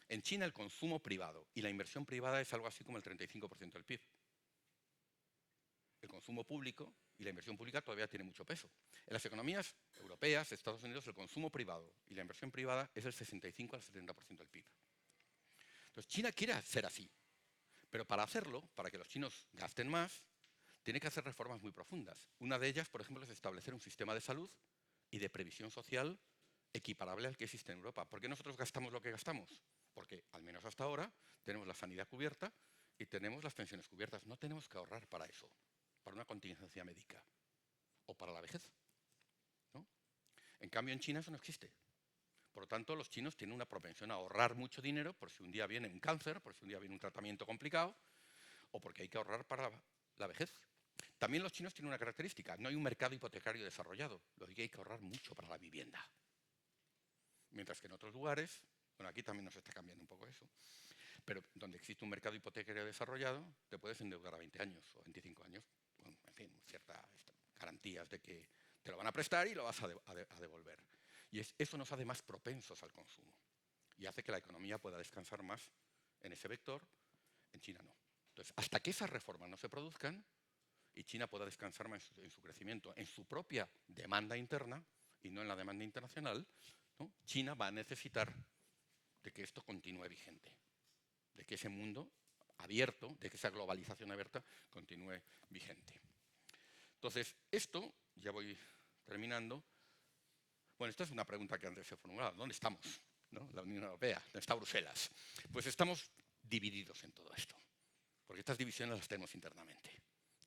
en China el consumo privado y la inversión privada es algo así como el 35% del PIB. El consumo público y la inversión pública todavía tiene mucho peso. En las economías europeas, Estados Unidos, el consumo privado y la inversión privada es del 65 al 70% del PIB. Entonces, China quiere ser así, pero para hacerlo, para que los chinos gasten más, tiene que hacer reformas muy profundas. Una de ellas, por ejemplo, es establecer un sistema de salud y de previsión social equiparable al que existe en Europa. ¿Por qué nosotros gastamos lo que gastamos? Porque, al menos hasta ahora, tenemos la sanidad cubierta y tenemos las pensiones cubiertas. No tenemos que ahorrar para eso, para una contingencia médica o para la vejez, ¿no? En cambio, en China eso no existe. Por lo tanto, los chinos tienen una propensión a ahorrar mucho dinero por si un día viene un cáncer, por si un día viene un tratamiento complicado o porque hay que ahorrar para la vejez. También los chinos tienen una característica: no hay un mercado hipotecario desarrollado, lo que hay que ahorrar mucho para la vivienda. Mientras que en otros lugares, bueno, aquí también nos está cambiando un poco eso, pero donde existe un mercado hipotecario desarrollado, te puedes endeudar a 20 años o 25 años, con, en fin, ciertas garantías de que te lo van a prestar y lo vas a devolver. Y eso nos hace más propensos al consumo y hace que la economía pueda descansar más en ese vector. En China no. Entonces, hasta que esas reformas no se produzcan y China pueda descansar más en su crecimiento, en su propia demanda interna y no en la demanda internacional, ¿no? China va a necesitar de que esto continúe vigente, de que ese mundo abierto, de que esa globalización abierta continúe vigente. Entonces, esto, ya voy terminando. Bueno, esta es una pregunta que antes se formulaba. ¿Dónde estamos? ¿No? La Unión Europea, ¿dónde está Bruselas? Pues estamos divididos en todo esto, porque estas divisiones las tenemos internamente,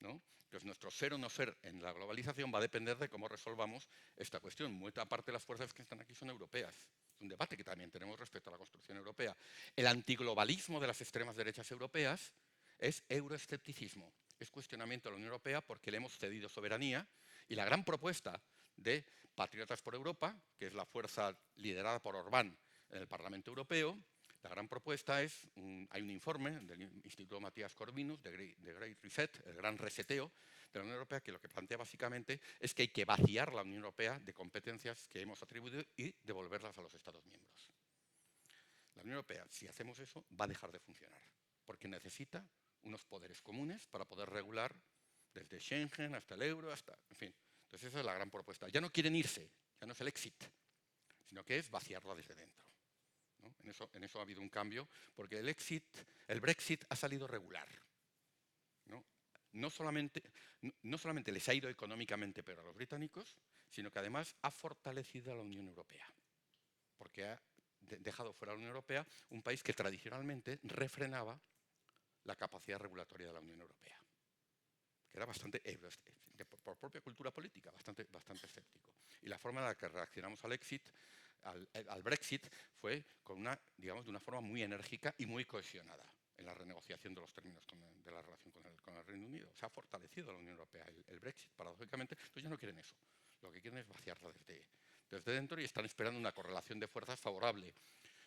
¿no? Entonces, nuestro ser o no ser en la globalización va a depender de cómo resolvamos esta cuestión. Mucha parte de las fuerzas que están aquí son europeas. Es un debate que también tenemos respecto a la construcción europea. El antiglobalismo de las extremas derechas europeas es euroescepticismo, es cuestionamiento a la Unión Europea porque le hemos cedido soberanía, y la gran propuesta de Patriotas por Europa, que es la fuerza liderada por Orbán en el Parlamento Europeo, la gran propuesta es, hay un informe del Instituto Matías Corvinus, de Great Reset, el gran reseteo de la Unión Europea, que lo que plantea básicamente es que hay que vaciar la Unión Europea de competencias que hemos atribuido y devolverlas a los Estados miembros. La Unión Europea, si hacemos eso, va a dejar de funcionar, porque necesita unos poderes comunes para poder regular desde Schengen hasta el euro, hasta, en fin. Entonces esa es la gran propuesta. Ya no quieren irse, ya no es el exit, sino que es vaciarla desde dentro, ¿no? En eso ha habido un cambio, porque el Brexit ha salido regular, ¿no? No solamente les ha ido económicamente peor a los británicos, sino que además ha fortalecido a la Unión Europea, porque ha dejado fuera de la Unión Europea un país que tradicionalmente refrenaba la capacidad regulatoria de la Unión Europea, que era bastante, por propia cultura política, bastante escéptico. Y la forma en la que reaccionamos al Brexit fue digamos, de una forma muy enérgica y muy cohesionada en la renegociación de los términos de la relación con el Reino Unido. Se ha fortalecido la Unión Europea el Brexit, paradójicamente. Entonces ya no quieren eso. Lo que quieren es vaciarla desde dentro, y están esperando una correlación de fuerzas favorable,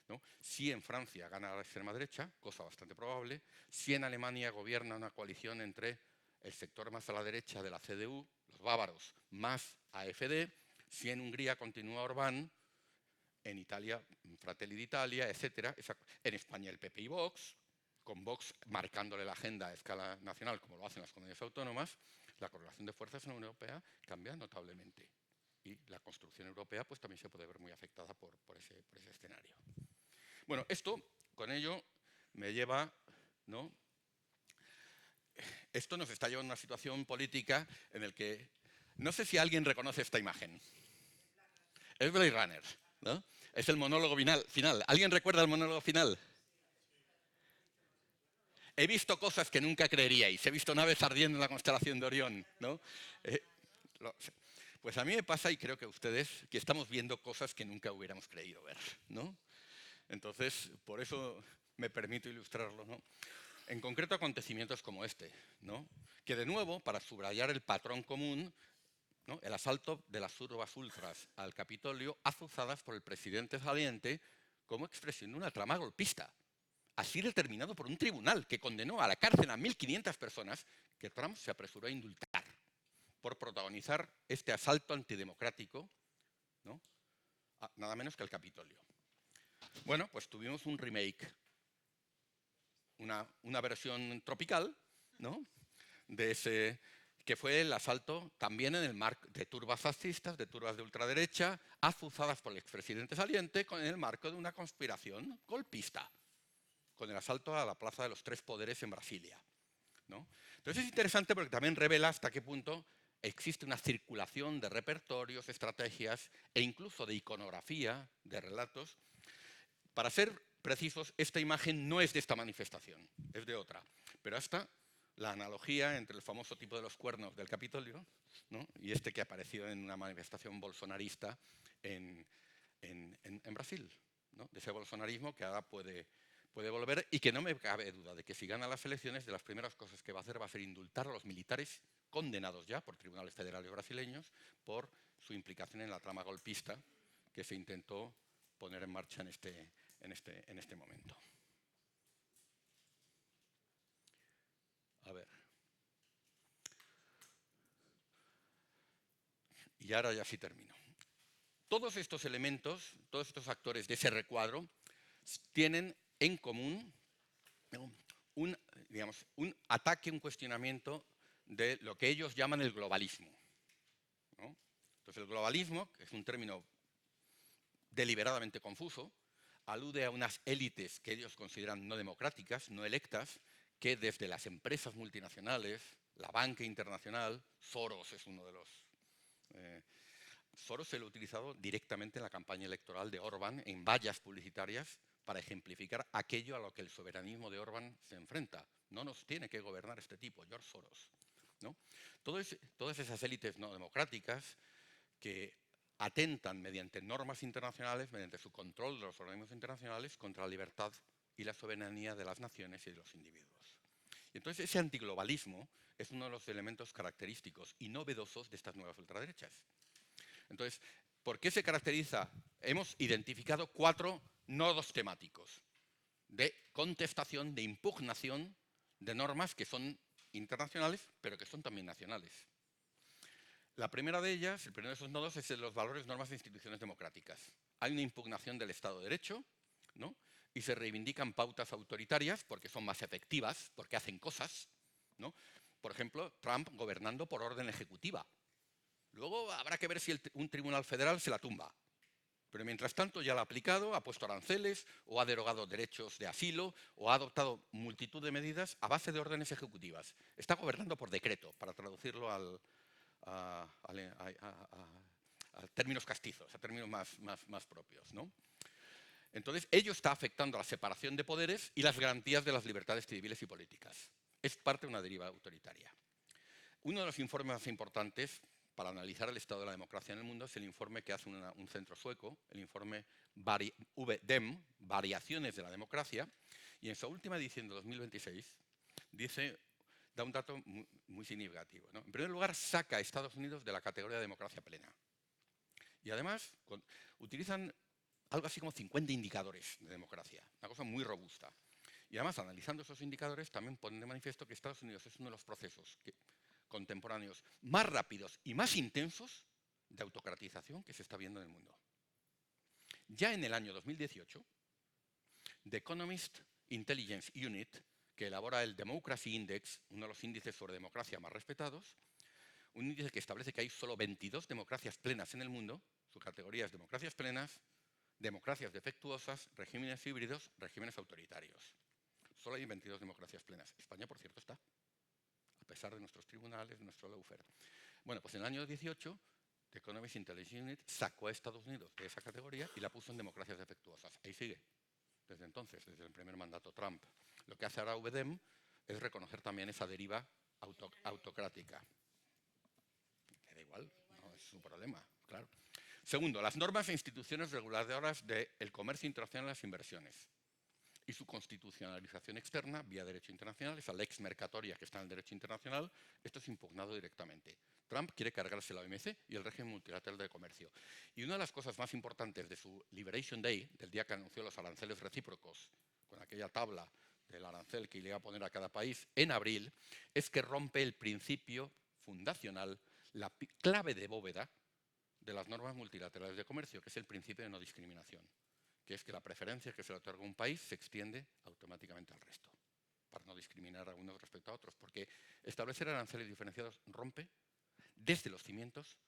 ¿no? Si en Francia gana la extrema derecha, cosa bastante probable, si en Alemania gobierna una coalición entre el sector más a la derecha de la CDU, los bávaros, más AfD, si en Hungría continúa Orbán, en Italia, Fratelli d'Italia, etc. En España el PP y Vox, con Vox marcándole la agenda a escala nacional, como lo hacen las comunidades autónomas, la correlación de fuerzas en la Unión Europea cambia notablemente. Y la construcción europea pues, también se puede ver muy afectada por ese escenario. Bueno, con ello, me lleva, ¿no? Esto nos está llevando a una situación política en la que, no sé si alguien reconoce esta imagen. Es Blade Runner, ¿no? Es el monólogo final. ¿Alguien recuerda el monólogo final? He visto cosas que nunca creeríais. He visto naves ardiendo en la constelación de Orión, ¿no? Pues a mí me pasa, y creo que a ustedes, que estamos viendo cosas que nunca hubiéramos creído ver, ¿no? Entonces, por eso me permito ilustrarlo, ¿no? En concreto, acontecimientos como este, ¿no? Que de nuevo, para subrayar el patrón común, ¿no? El asalto de las urbas ultras al Capitolio, azuzadas por el presidente saliente como expresión de una trama golpista, así determinado por un tribunal que condenó a la cárcel a 1.500 personas que Trump se apresuró a indultar por protagonizar este asalto antidemocrático, ¿no? Nada menos que el Capitolio. Bueno, pues tuvimos un remake, una versión tropical, ¿no? De ese, que fue el asalto también en el marco de turbas fascistas, de turbas de ultraderecha, azuzadas por el expresidente saliente, en el marco de una conspiración golpista, con el asalto a la Plaza de los Tres Poderes en Brasilia. ¿no? Entonces es interesante porque también revela hasta qué punto existe una circulación de repertorios, estrategias e incluso de iconografía, de relatos. Para ser precisos, esta imagen no es de esta manifestación, es de otra. Pero hasta la analogía entre el famoso tipo de los cuernos del Capitolio, ¿no?, y este que apareció en una manifestación bolsonarista en Brasil, ¿no?, de ese bolsonarismo que ahora puede volver y que no me cabe duda de que si gana las elecciones, de las primeras cosas que va a hacer va a ser indultar a los militares condenados ya por tribunales federales brasileños por su implicación en la trama golpista que se intentó poner en marcha en este momento. A ver. Y ahora ya sí termino. Todos estos elementos, todos estos actores de ese recuadro tienen en común un ataque, un cuestionamiento de lo que ellos llaman el globalismo, ¿no? Entonces, el globalismo, que es un término deliberadamente confuso, alude a unas élites que ellos consideran no democráticas, no electas, que desde las empresas multinacionales, la banca internacional, Soros es uno de los... Soros se lo ha utilizado directamente en la campaña electoral de Orbán, en vallas publicitarias, para ejemplificar aquello a lo que el soberanismo de Orbán se enfrenta. No nos tiene que gobernar este tipo, George Soros, ¿no? Todas esas élites no democráticas que atentan mediante normas internacionales, mediante su control de los organismos internacionales, contra la libertad y la soberanía de las naciones y de los individuos. Y entonces ese antiglobalismo es uno de los elementos característicos y novedosos de estas nuevas ultraderechas. Entonces, ¿por qué se caracteriza? Hemos identificado 4 nodos temáticos de contestación, de impugnación de normas que son internacionales, pero que son también nacionales. La primera de ellas, el primero de esos nodos, es los valores, normas e instituciones democráticas. Hay una impugnación del Estado de Derecho, ¿no?, y se reivindican pautas autoritarias porque son más efectivas, porque hacen cosas, ¿no? Por ejemplo, Trump gobernando por orden ejecutiva. Luego habrá que ver si un tribunal federal se la tumba. Pero mientras tanto ya la ha aplicado, ha puesto aranceles, o ha derogado derechos de asilo, o ha adoptado multitud de medidas a base de órdenes ejecutivas. Está gobernando por decreto, para traducirlo a términos castizos, a términos más propios, ¿no? Entonces, ello está afectando a la separación de poderes y las garantías de las libertades civiles y políticas. Es parte de una deriva autoritaria. Uno de los informes más importantes para analizar el estado de la democracia en el mundo es el informe que hace un centro sueco, el informe VDEM, Variaciones de la Democracia, y en su última edición de 2026 da un dato muy significativo, ¿no? En primer lugar, saca a Estados Unidos de la categoría de democracia plena. Y además utilizan algo así como 50 indicadores de democracia, una cosa muy robusta. Y además, analizando esos indicadores, también ponen de manifiesto que Estados Unidos es uno de los procesos contemporáneos más rápidos y más intensos de autocratización que se está viendo en el mundo. Ya en el año 2018, The Economist Intelligence Unit, que elabora el Democracy Index, uno de los índices sobre democracia más respetados, un índice que establece que hay solo 22 democracias plenas en el mundo, su categoría es democracias plenas, democracias defectuosas, regímenes híbridos, regímenes autoritarios. Solo hay 22 democracias plenas. España, por cierto, está, a pesar de nuestros tribunales, de nuestro lawfare. Bueno, pues en el año 18, The Economist Intelligence Unit sacó a Estados Unidos de esa categoría y la puso en democracias defectuosas. Ahí sigue, desde entonces, desde el primer mandato Trump. Lo que hace ahora VDEM es reconocer también esa deriva autocrática. Me da igual, no es su problema, claro. Segundo, las normas e instituciones reguladoras del comercio internacional y las inversiones y su constitucionalización externa vía derecho internacional, esa lex mercatoria que está en el derecho internacional, esto es impugnado directamente. Trump quiere cargarse la OMC y el régimen multilateral de comercio. Y una de las cosas más importantes de su Liberation Day, del día que anunció los aranceles recíprocos, con aquella tabla del arancel que le iba a poner a cada país en abril, es que rompe el principio fundacional, la clave de bóveda de las normas multilaterales de comercio, que es el principio de no discriminación, que es que la preferencia que se le otorga a un país se extiende automáticamente al resto, para no discriminar a unos respecto a otros, porque establecer aranceles diferenciados rompe desde los cimientos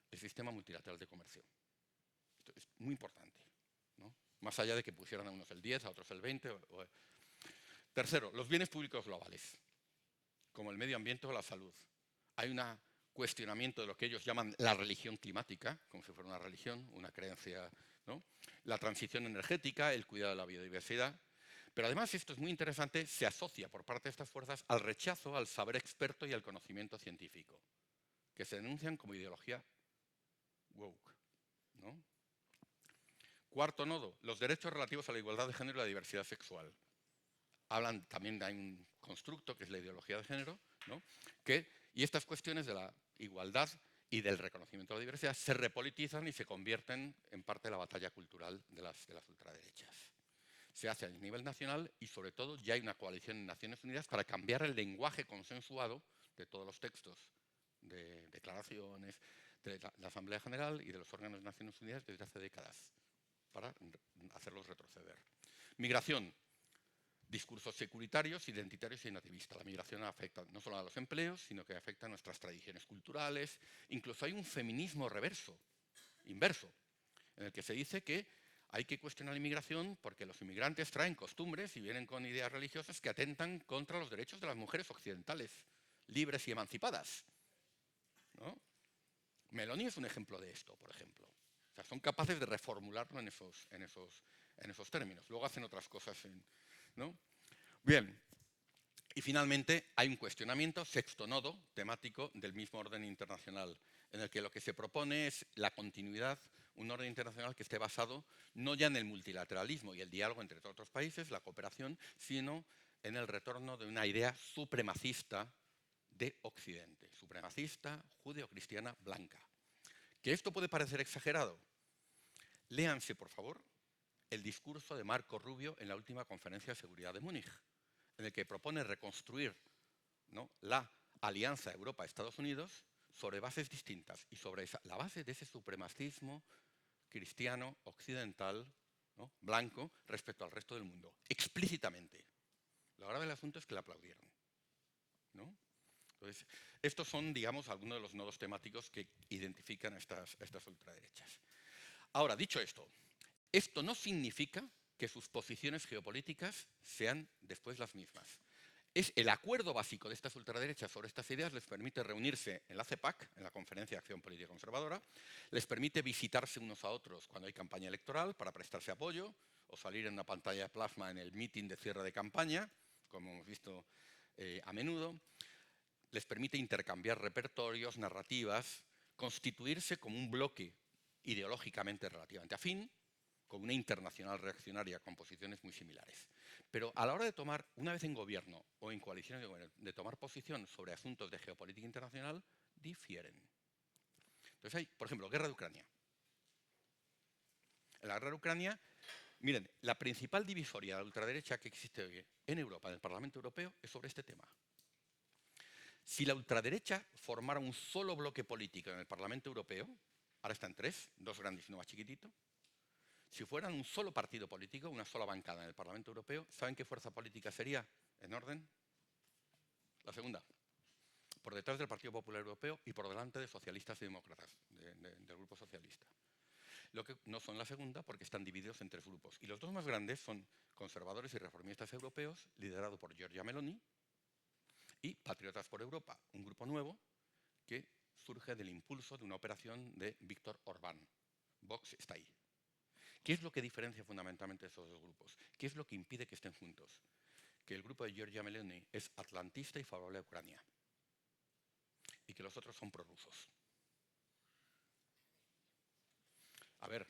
el sistema multilateral de comercio. Esto es muy importante, ¿no? Más allá de que pusieran a unos el 10, a otros el 20. Tercero, los bienes públicos globales. como el medio ambiente o la salud. Hay un cuestionamiento de lo que ellos llaman la religión climática, como si fuera una religión, una creencia, ¿no? La transición energética, el cuidado de la biodiversidad. Pero además, esto es muy interesante, se asocia por parte de estas fuerzas al rechazo al saber experto y al conocimiento científico, que se denuncian como ideología woke, ¿no? Cuarto nodo, los derechos relativos a la igualdad de género y la diversidad sexual. Hablan también, hay un constructo que es la ideología de género, ¿no? Y estas cuestiones de la igualdad y del reconocimiento de la diversidad se repolitizan y se convierten en parte de la batalla cultural de las ultraderechas. Se hace a nivel nacional y, sobre todo, ya hay una coalición en Naciones Unidas para cambiar el lenguaje consensuado de todos los textos de declaraciones de la Asamblea General y de los órganos de Naciones Unidas desde hace décadas, para hacerlos retroceder. Migración. Discursos securitarios, identitarios y nativistas. La migración afecta no solo a los empleos, sino que afecta a nuestras tradiciones culturales. Incluso hay un feminismo inverso, en el que se dice que hay que cuestionar la inmigración porque los inmigrantes traen costumbres y vienen con ideas religiosas que atentan contra los derechos de las mujeres occidentales, libres y emancipadas, ¿no? Meloni es un ejemplo de esto, por ejemplo. O sea, son capaces de reformularlo en esos términos. Luego hacen otras cosas, ¿no? Bien, y finalmente hay un cuestionamiento, sexto nodo temático del mismo orden internacional, en el que lo que se propone es la continuidad, un orden internacional que esté basado no ya en el multilateralismo y el diálogo entre todos los países, la cooperación, sino en el retorno de una idea supremacista de Occidente, supremacista, judeocristiana, blanca. ¿Que esto puede parecer exagerado? Léanse, por favor, el discurso de Marco Rubio en la última conferencia de seguridad de Múnich, en el que propone reconstruir, ¿no?, la alianza Europa-Estados Unidos sobre bases distintas y sobre la base de ese supremacismo cristiano, occidental, ¿no?, blanco, respecto al resto del mundo, explícitamente. Lo grave del asunto es que le aplaudieron, ¿no? Entonces, estos son, digamos, algunos de los nodos temáticos que identifican a estas ultraderechas. Ahora, dicho esto no significa que sus posiciones geopolíticas sean después las mismas. Es el acuerdo básico de estas ultraderechas sobre estas ideas les permite reunirse en la CEPAC, en la Conferencia de Acción Política Conservadora, les permite visitarse unos a otros cuando hay campaña electoral para prestarse apoyo o salir en una pantalla de plasma en el meeting de cierre de campaña, como hemos visto a menudo. Les permite intercambiar repertorios, narrativas, constituirse como un bloque ideológicamente relativamente afín, con una internacional reaccionaria con posiciones muy similares. Pero a la hora de tomar, una vez en gobierno o en coaliciones de gobierno, de tomar posición sobre asuntos de geopolítica internacional, difieren. Entonces hay, por ejemplo, guerra de Ucrania. En la guerra de Ucrania, miren, la principal divisoria de la ultraderecha que existe hoy en Europa, en el Parlamento Europeo, es sobre este tema. Si la ultraderecha formara un solo bloque político en el Parlamento Europeo, ahora están tres, dos grandes y uno más chiquitito. Si fueran un solo partido político, una sola bancada en el Parlamento Europeo, ¿saben qué fuerza política sería? En orden, la segunda. Por detrás del Partido Popular Europeo y por delante de socialistas y demócratas, del Grupo Socialista. Lo que no son la segunda porque están divididos en tres grupos. Y los dos más grandes son conservadores y reformistas europeos, liderado por Giorgia Meloni, y Patriotas por Europa, un grupo nuevo que surge del impulso de una operación de Víctor Orbán. Vox está ahí. ¿Qué es lo que diferencia fundamentalmente esos dos grupos? ¿Qué es lo que impide que estén juntos? Que el grupo de Giorgia Meloni es atlantista y favorable a Ucrania, y que los otros son prorrusos. A ver,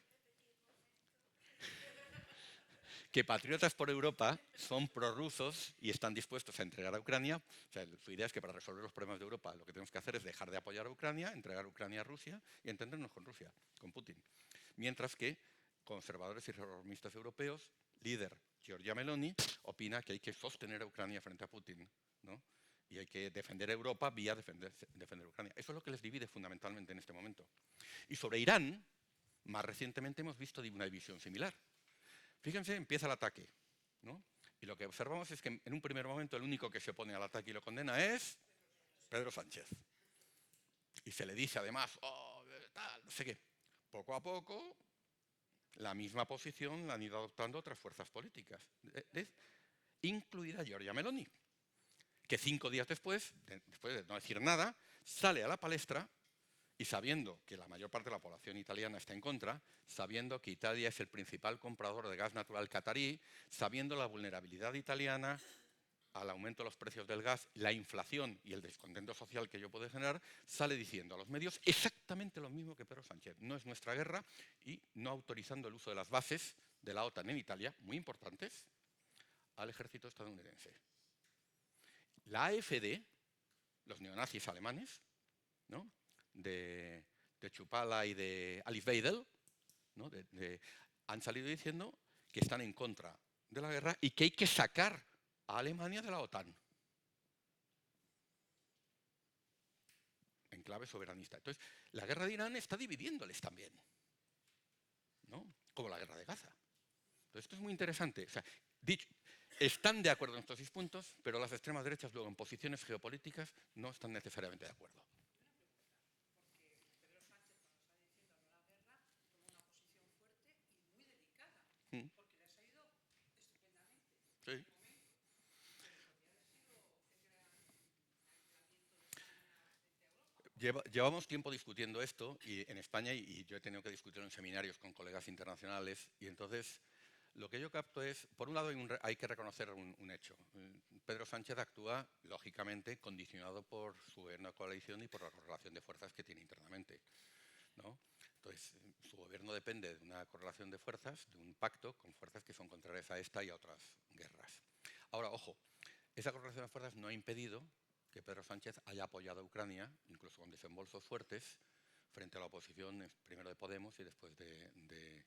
que Patriotas por Europa son prorrusos y están dispuestos a entregar a Ucrania. O sea, su idea es que para resolver los problemas de Europa lo que tenemos que hacer es dejar de apoyar a Ucrania, entregar a Ucrania a Rusia y entendernos con Rusia, con Putin. Mientras que conservadores y reformistas europeos, líder Giorgia Meloni, opina que hay que sostener a Ucrania frente a Putin, ¿no? Y hay que defender a Europa vía defender a Ucrania. Eso es lo que les divide fundamentalmente en este momento. Y sobre Irán, más recientemente hemos visto una división similar. Fíjense, empieza el ataque, ¿no? Y lo que observamos es que en un primer momento el único que se opone al ataque y lo condena es Pedro Sánchez. Y se le dice además, oh, tal, no sé qué. Poco a poco, la misma posición la han ido adoptando otras fuerzas políticas, incluida Giorgia Meloni, que 5 días después de no decir nada, sale a la palestra y sabiendo que la mayor parte de la población italiana está en contra, sabiendo que Italia es el principal comprador de gas natural catarí, sabiendo la vulnerabilidad italiana al aumento de los precios del gas, la inflación y el descontento social que ello puede generar, sale diciendo a los medios exactamente lo mismo que Pedro Sánchez. No es nuestra guerra y no autorizando el uso de las bases de la OTAN en Italia, muy importantes, al ejército estadounidense. La AfD, los neonazis alemanes, ¿no?, de Chupala y de Alice Weidel, ¿no?, han salido diciendo que están en contra de la guerra y que hay que sacar a Alemania de la OTAN, en clave soberanista. Entonces, la guerra de Irán está dividiéndoles también, ¿no?, como la guerra de Gaza. Entonces, esto es muy interesante. O sea, están de acuerdo en estos 6 puntos, pero las extremas derechas luego en posiciones geopolíticas no están necesariamente de acuerdo. Sí. Llevamos tiempo discutiendo esto en España y yo he tenido que discutirlo en seminarios con colegas internacionales y entonces lo que yo capto es, por un lado hay que reconocer un hecho. Pedro Sánchez actúa, lógicamente, condicionado por su gobierno de coalición y por la correlación de fuerzas que tiene internamente, ¿no? Entonces, su gobierno depende de una correlación de fuerzas, de un pacto con fuerzas que son contrarias a esta y a otras guerras. Ahora, ojo, esa correlación de fuerzas no ha impedido que Pedro Sánchez haya apoyado a Ucrania, incluso con desembolsos fuertes, frente a la oposición, primero de Podemos y después de...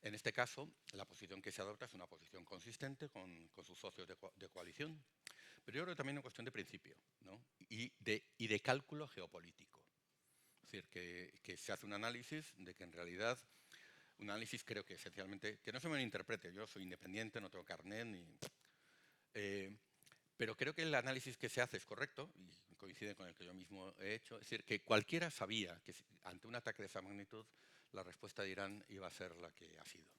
En este caso, la posición que se adopta es una posición consistente con sus socios de coalición, pero yo creo que también es una cuestión de principio, ¿no?, y de cálculo geopolítico. Es decir, que se hace un análisis de que en realidad, un análisis creo que esencialmente, que no se me interprete, yo soy independiente, no tengo carnet, pero creo que el análisis que se hace es correcto y coincide con el que yo mismo he hecho. Es decir, que cualquiera sabía que ante un ataque de esa magnitud la respuesta de Irán iba a ser la que ha sido.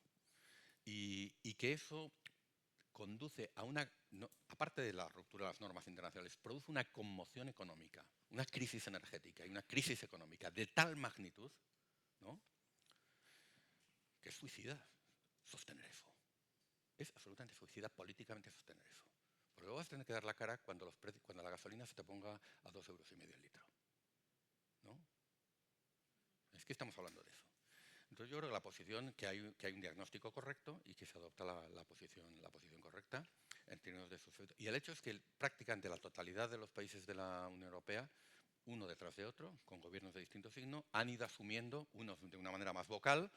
Y que eso conduce a una, aparte de la ruptura de las normas internacionales, produce una conmoción económica, una crisis energética y una crisis económica de tal magnitud, ¿no?, que es suicida sostener eso. Es absolutamente suicida políticamente sostener eso. Porque luego vas a tener que dar la cara cuando la gasolina se te ponga a 2,5 euros el litro, ¿no? Es que estamos hablando de eso. Entonces yo creo que la posición, que hay un diagnóstico correcto y que se adopta la posición correcta en términos de sus efectos. Y el hecho es que prácticamente la totalidad de los países de la Unión Europea, uno detrás de otro, con gobiernos de distinto signo, han ido asumiendo, unos de una manera más vocal,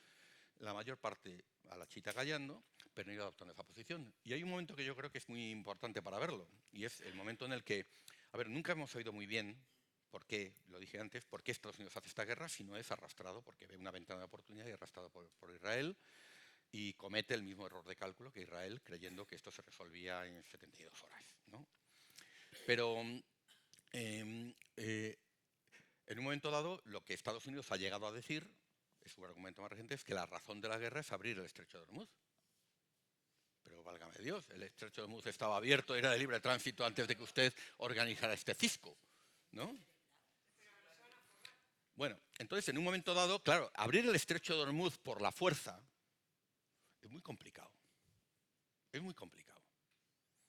la mayor parte a la chita callando, pero han ido adoptando esa posición. Y hay un momento que yo creo que es muy importante para verlo, y es el momento en el que, a ver, nunca hemos oído muy bien por qué, lo dije antes, por qué Estados Unidos hace esta guerra si no es arrastrado, porque ve una ventana de oportunidad y arrastrado por Israel, y comete el mismo error de cálculo que Israel, creyendo que esto se resolvía en 72 horas, ¿no? Pero en un momento dado, lo que Estados Unidos ha llegado a decir, es su argumento más reciente, es que la razón de la guerra es abrir el estrecho de Hormuz. Pero válgame Dios, el estrecho de Hormuz estaba abierto, era de libre tránsito antes de que usted organizara este cisco, ¿no? Bueno, entonces en un momento dado, claro, abrir el estrecho de Hormuz por la fuerza es muy complicado. Es muy complicado.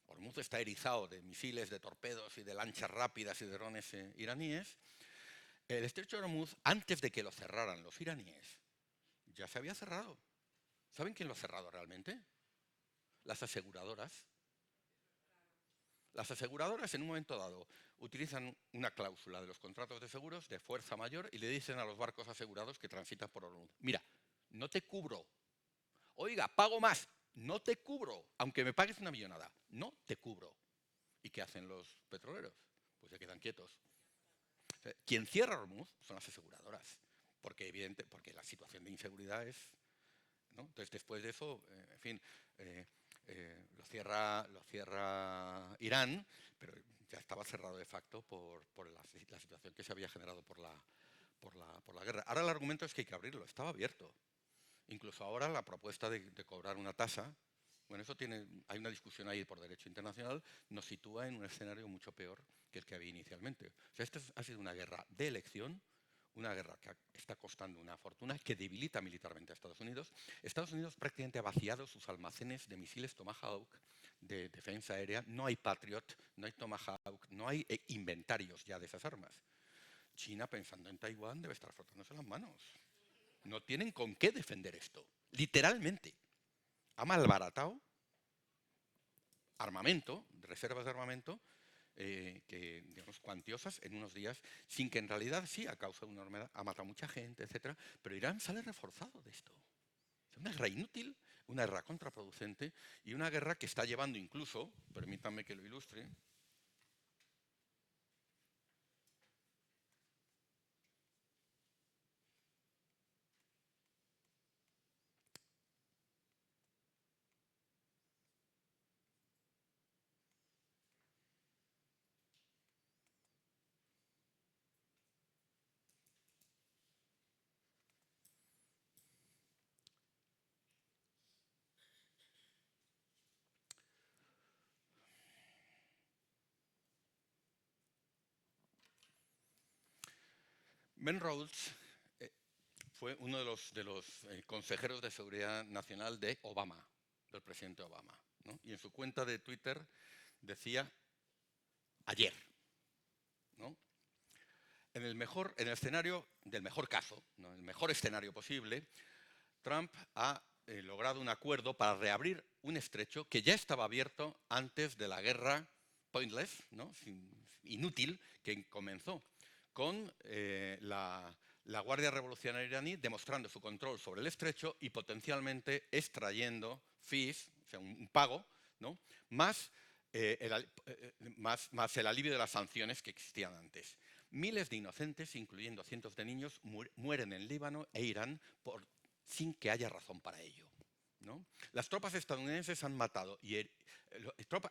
Hormuz está erizado de misiles, de torpedos y de lanchas rápidas y de drones iraníes. El estrecho de Hormuz, antes de que lo cerraran los iraníes, ya se había cerrado. ¿Saben quién lo ha cerrado realmente? Las aseguradoras. Las aseguradoras en un momento dado utilizan una cláusula de los contratos de seguros de fuerza mayor y le dicen a los barcos asegurados que transitan por Hormuz: mira, no te cubro. Oiga, pago más, no te cubro, aunque me pagues una millonada, no te cubro. ¿Y qué hacen los petroleros? Pues se quedan quietos. O sea, quien cierra Hormuz son las aseguradoras, porque la situación de inseguridad es, ¿no? Entonces, después de eso, en fin, lo cierra Irán, pero ya estaba cerrado de facto por la situación que se había generado por la guerra. Ahora el argumento es que hay que abrirlo, estaba abierto. Incluso ahora la propuesta de cobrar una tasa Bueno, hay una discusión ahí por derecho internacional, nos sitúa en un escenario mucho peor que el que había inicialmente. O sea, esta ha sido una guerra de elección, una guerra que está costando una fortuna, que debilita militarmente a Estados Unidos. Estados Unidos prácticamente ha vaciado sus almacenes de misiles Tomahawk de defensa aérea. No hay Patriot, no hay Tomahawk, no hay inventarios ya de esas armas. China, pensando en Taiwán, debe estar frotándose las manos. No tienen con qué defender esto, literalmente. Ha malbaratado armamento, reservas de armamento, que, digamos, cuantiosas en unos días, sin que en realidad sí ha causado una enormedad, ha matado mucha gente, etcétera, pero Irán sale reforzado de esto. Es una guerra inútil, una guerra contraproducente y una guerra que está llevando incluso, permítanme que lo ilustre, Ben Rhodes fue uno de los consejeros de seguridad nacional de Obama, del presidente Obama, ¿no? Y en su cuenta de Twitter decía ayer, ¿no? En el escenario del mejor caso, ¿no? El mejor escenario posible, Trump ha logrado un acuerdo para reabrir un estrecho que ya estaba abierto antes de la guerra pointless, ¿no? Inútil, que comenzó con la Guardia Revolucionaria iraní demostrando su control sobre el estrecho y potencialmente extrayendo fees, o sea, un pago, ¿no? más el alivio de las sanciones que existían antes. Miles de inocentes, incluyendo cientos de niños, mueren en Líbano e Irán sin que haya razón para ello, ¿no? Las tropas estadounidenses han matado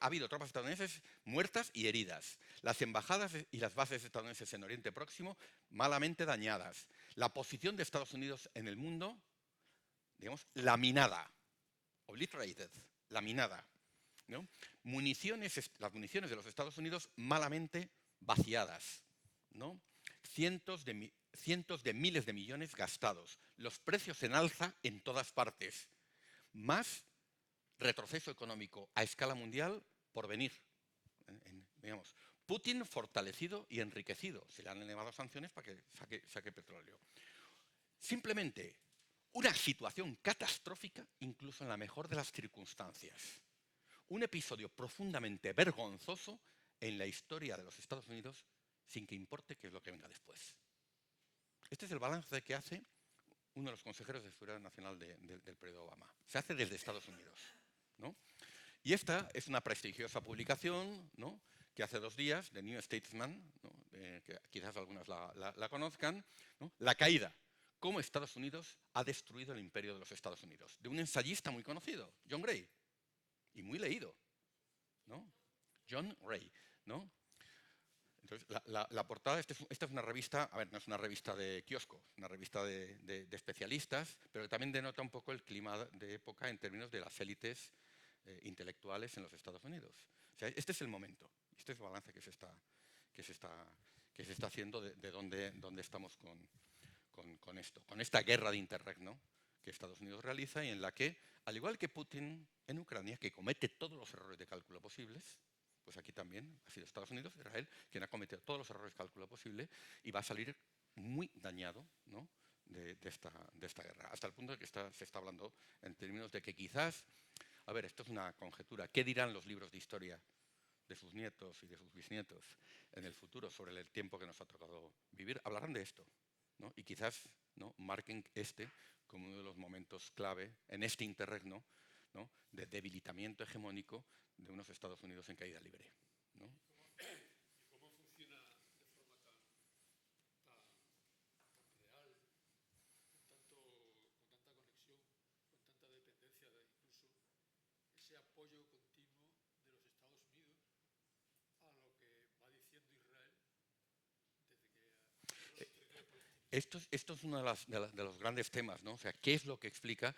ha habido tropas estadounidenses muertas y heridas. Las embajadas y las bases estadounidenses en Oriente Próximo malamente dañadas. La posición de Estados Unidos en el mundo, digamos, laminada, obliterated, laminada, ¿no? Las municiones de los Estados Unidos malamente vaciadas, ¿no? Cientos de miles de millones gastados, los precios en alza en todas partes, más retroceso económico a escala mundial por venir. Digamos, Putin fortalecido y enriquecido. Se le han elevado sanciones para que saque petróleo. Simplemente una situación catastrófica, incluso en la mejor de las circunstancias. Un episodio profundamente vergonzoso en la historia de los Estados Unidos, sin que importe qué es lo que venga después. Este es el balance que hace uno de los consejeros de seguridad nacional del periodo Obama. Se hace desde Estados Unidos, ¿no? Y esta es una prestigiosa publicación, ¿no?, que hace 2 días, de New Statesman, ¿no?, que quizás algunos la conozcan, ¿no?, La caída, cómo Estados Unidos ha destruido el imperio de los Estados Unidos, de un ensayista muy conocido, John Gray, y muy leído, ¿no? John Gray, ¿no? Entonces, la portada, esta es una revista, a ver, no es una revista de kiosco, es una revista de especialistas, pero que también denota un poco el clima de época en términos de las élites intelectuales en los Estados Unidos. O sea, este es el momento, este es el balance que se está haciendo de dónde estamos con esto, con esta guerra de interregno que Estados Unidos realiza y en la que, al igual que Putin en Ucrania, que comete todos los errores de cálculo posibles, pues aquí también ha sido Estados Unidos, Israel, quien ha cometido todos los errores de cálculo posible y va a salir muy dañado, ¿no?, de esta guerra, hasta el punto de que se está hablando en términos de que quizás, a ver, esto es una conjetura, ¿qué dirán los libros de historia de sus nietos y de sus bisnietos en el futuro sobre el tiempo que nos ha tocado vivir? Hablarán de esto, ¿no? Y quizás, ¿no?, marquen este como uno de los momentos clave en este interregno, ¿no?, de debilitamiento hegemónico de unos Estados Unidos en caída libre, ¿no? ¿Cómo funciona de forma tan real, con tanta conexión, con tanta dependencia de incluso ese apoyo continuo de los Estados Unidos a lo que va diciendo Israel desde que ocurrió los territorios palestinos? Esto es uno de los grandes temas, ¿no? O sea, ¿qué es lo que explica?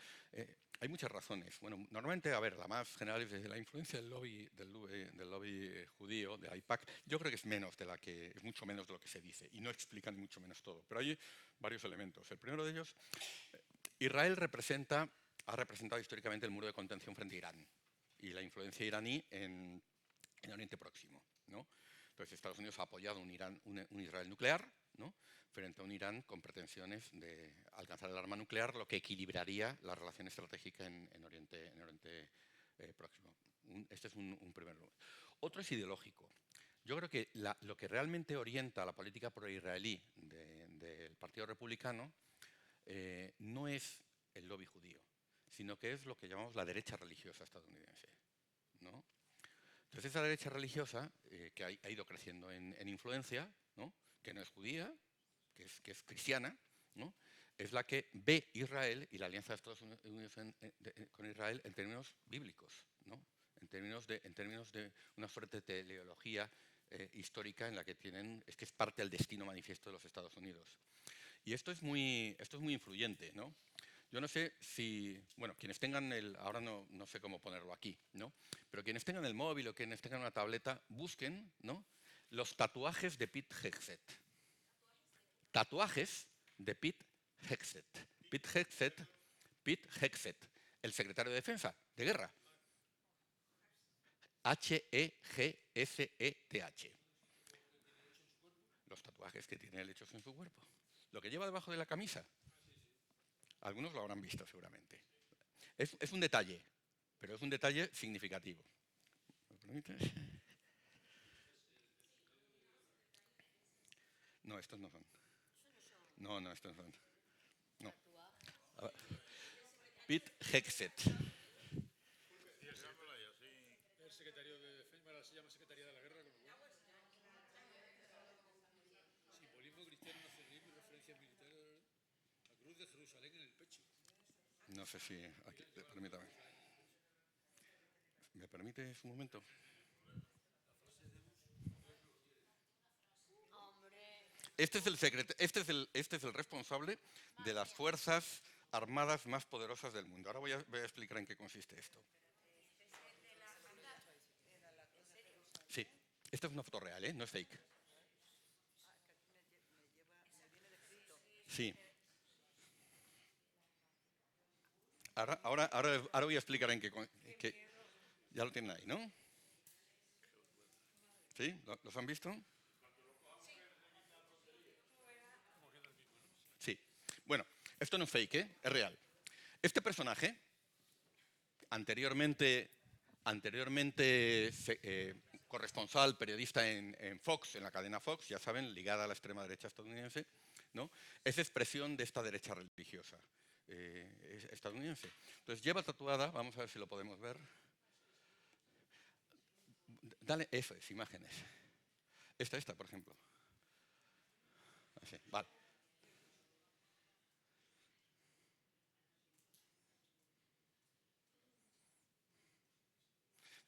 hay muchas razones. Bueno, normalmente, a ver, la más general es la influencia del lobby judío, de AIPAC. Yo creo que es menos de la que, es mucho menos de lo que se dice y no explican mucho menos todo. Pero hay varios elementos. El primero de ellos, Israel ha representado históricamente el muro de contención frente a Irán y la influencia iraní en Oriente Próximo, ¿no? Entonces, Estados Unidos ha apoyado un Israel nuclear, ¿no?, frente a un Irán con pretensiones de alcanzar el arma nuclear, lo que equilibraría la relación estratégica en Oriente Próximo. Este es un primer lugar. Otro es ideológico. Yo creo que lo que realmente orienta la política pro-israelí del Partido Republicano no es el lobby judío, sino que es lo que llamamos la derecha religiosa estadounidense, ¿no? Entonces esa derecha religiosa, que ha ido creciendo en influencia, ¿no?, que no es judía, que es cristiana, ¿no?, es la que ve Israel y la alianza de Estados Unidos con Israel en términos bíblicos, ¿no?, en términos de una suerte de teleología histórica en la que es que es parte del destino manifiesto de los Estados Unidos. Y esto es muy influyente, ¿no? Yo no sé si, bueno, quienes tengan ahora no sé cómo ponerlo aquí, ¿no?, pero quienes tengan el móvil o quienes tengan una tableta, busquen, ¿no?, los tatuajes de Pete Hegseth. Tatuajes de Pete Hegseth. Pete Hegseth, el secretario de Defensa, de Guerra. Hegseth. Los tatuajes que tiene él hechos en su cuerpo. Lo que lleva debajo de la camisa. Algunos lo habrán visto seguramente. Es un detalle, pero es un detalle significativo. ¿Me permites? No, estos no son. No, estos no son. No. Pete Hegseth. El secretario de Defensa, ahora se llama Secretaría de la Guerra, con lo cual. Simbolismo cristiano, nacionalismo y referencia militar. La cruz de Jerusalén en el pecho. No sé si... Aquí, permítame. ¿Me permites un momento? Este es el responsable de las fuerzas armadas más poderosas del mundo. Ahora voy a explicar en qué consiste esto. Sí, esta es una foto real, ¿eh? No es fake. Sí. Ahora voy a explicar en qué. Ya lo tienen ahí, ¿no? ¿Sí? ¿Los han visto? Sí. Bueno, esto no es fake, ¿eh? Es real. Este personaje, anteriormente corresponsal, periodista en Fox, en la cadena Fox, ya saben, ligada a la extrema derecha estadounidense, ¿no?, es expresión de esta derecha religiosa estadounidense. Entonces lleva tatuada, vamos a ver si lo podemos ver. Dale, eso es, imágenes. Esta, por ejemplo. Así, vale.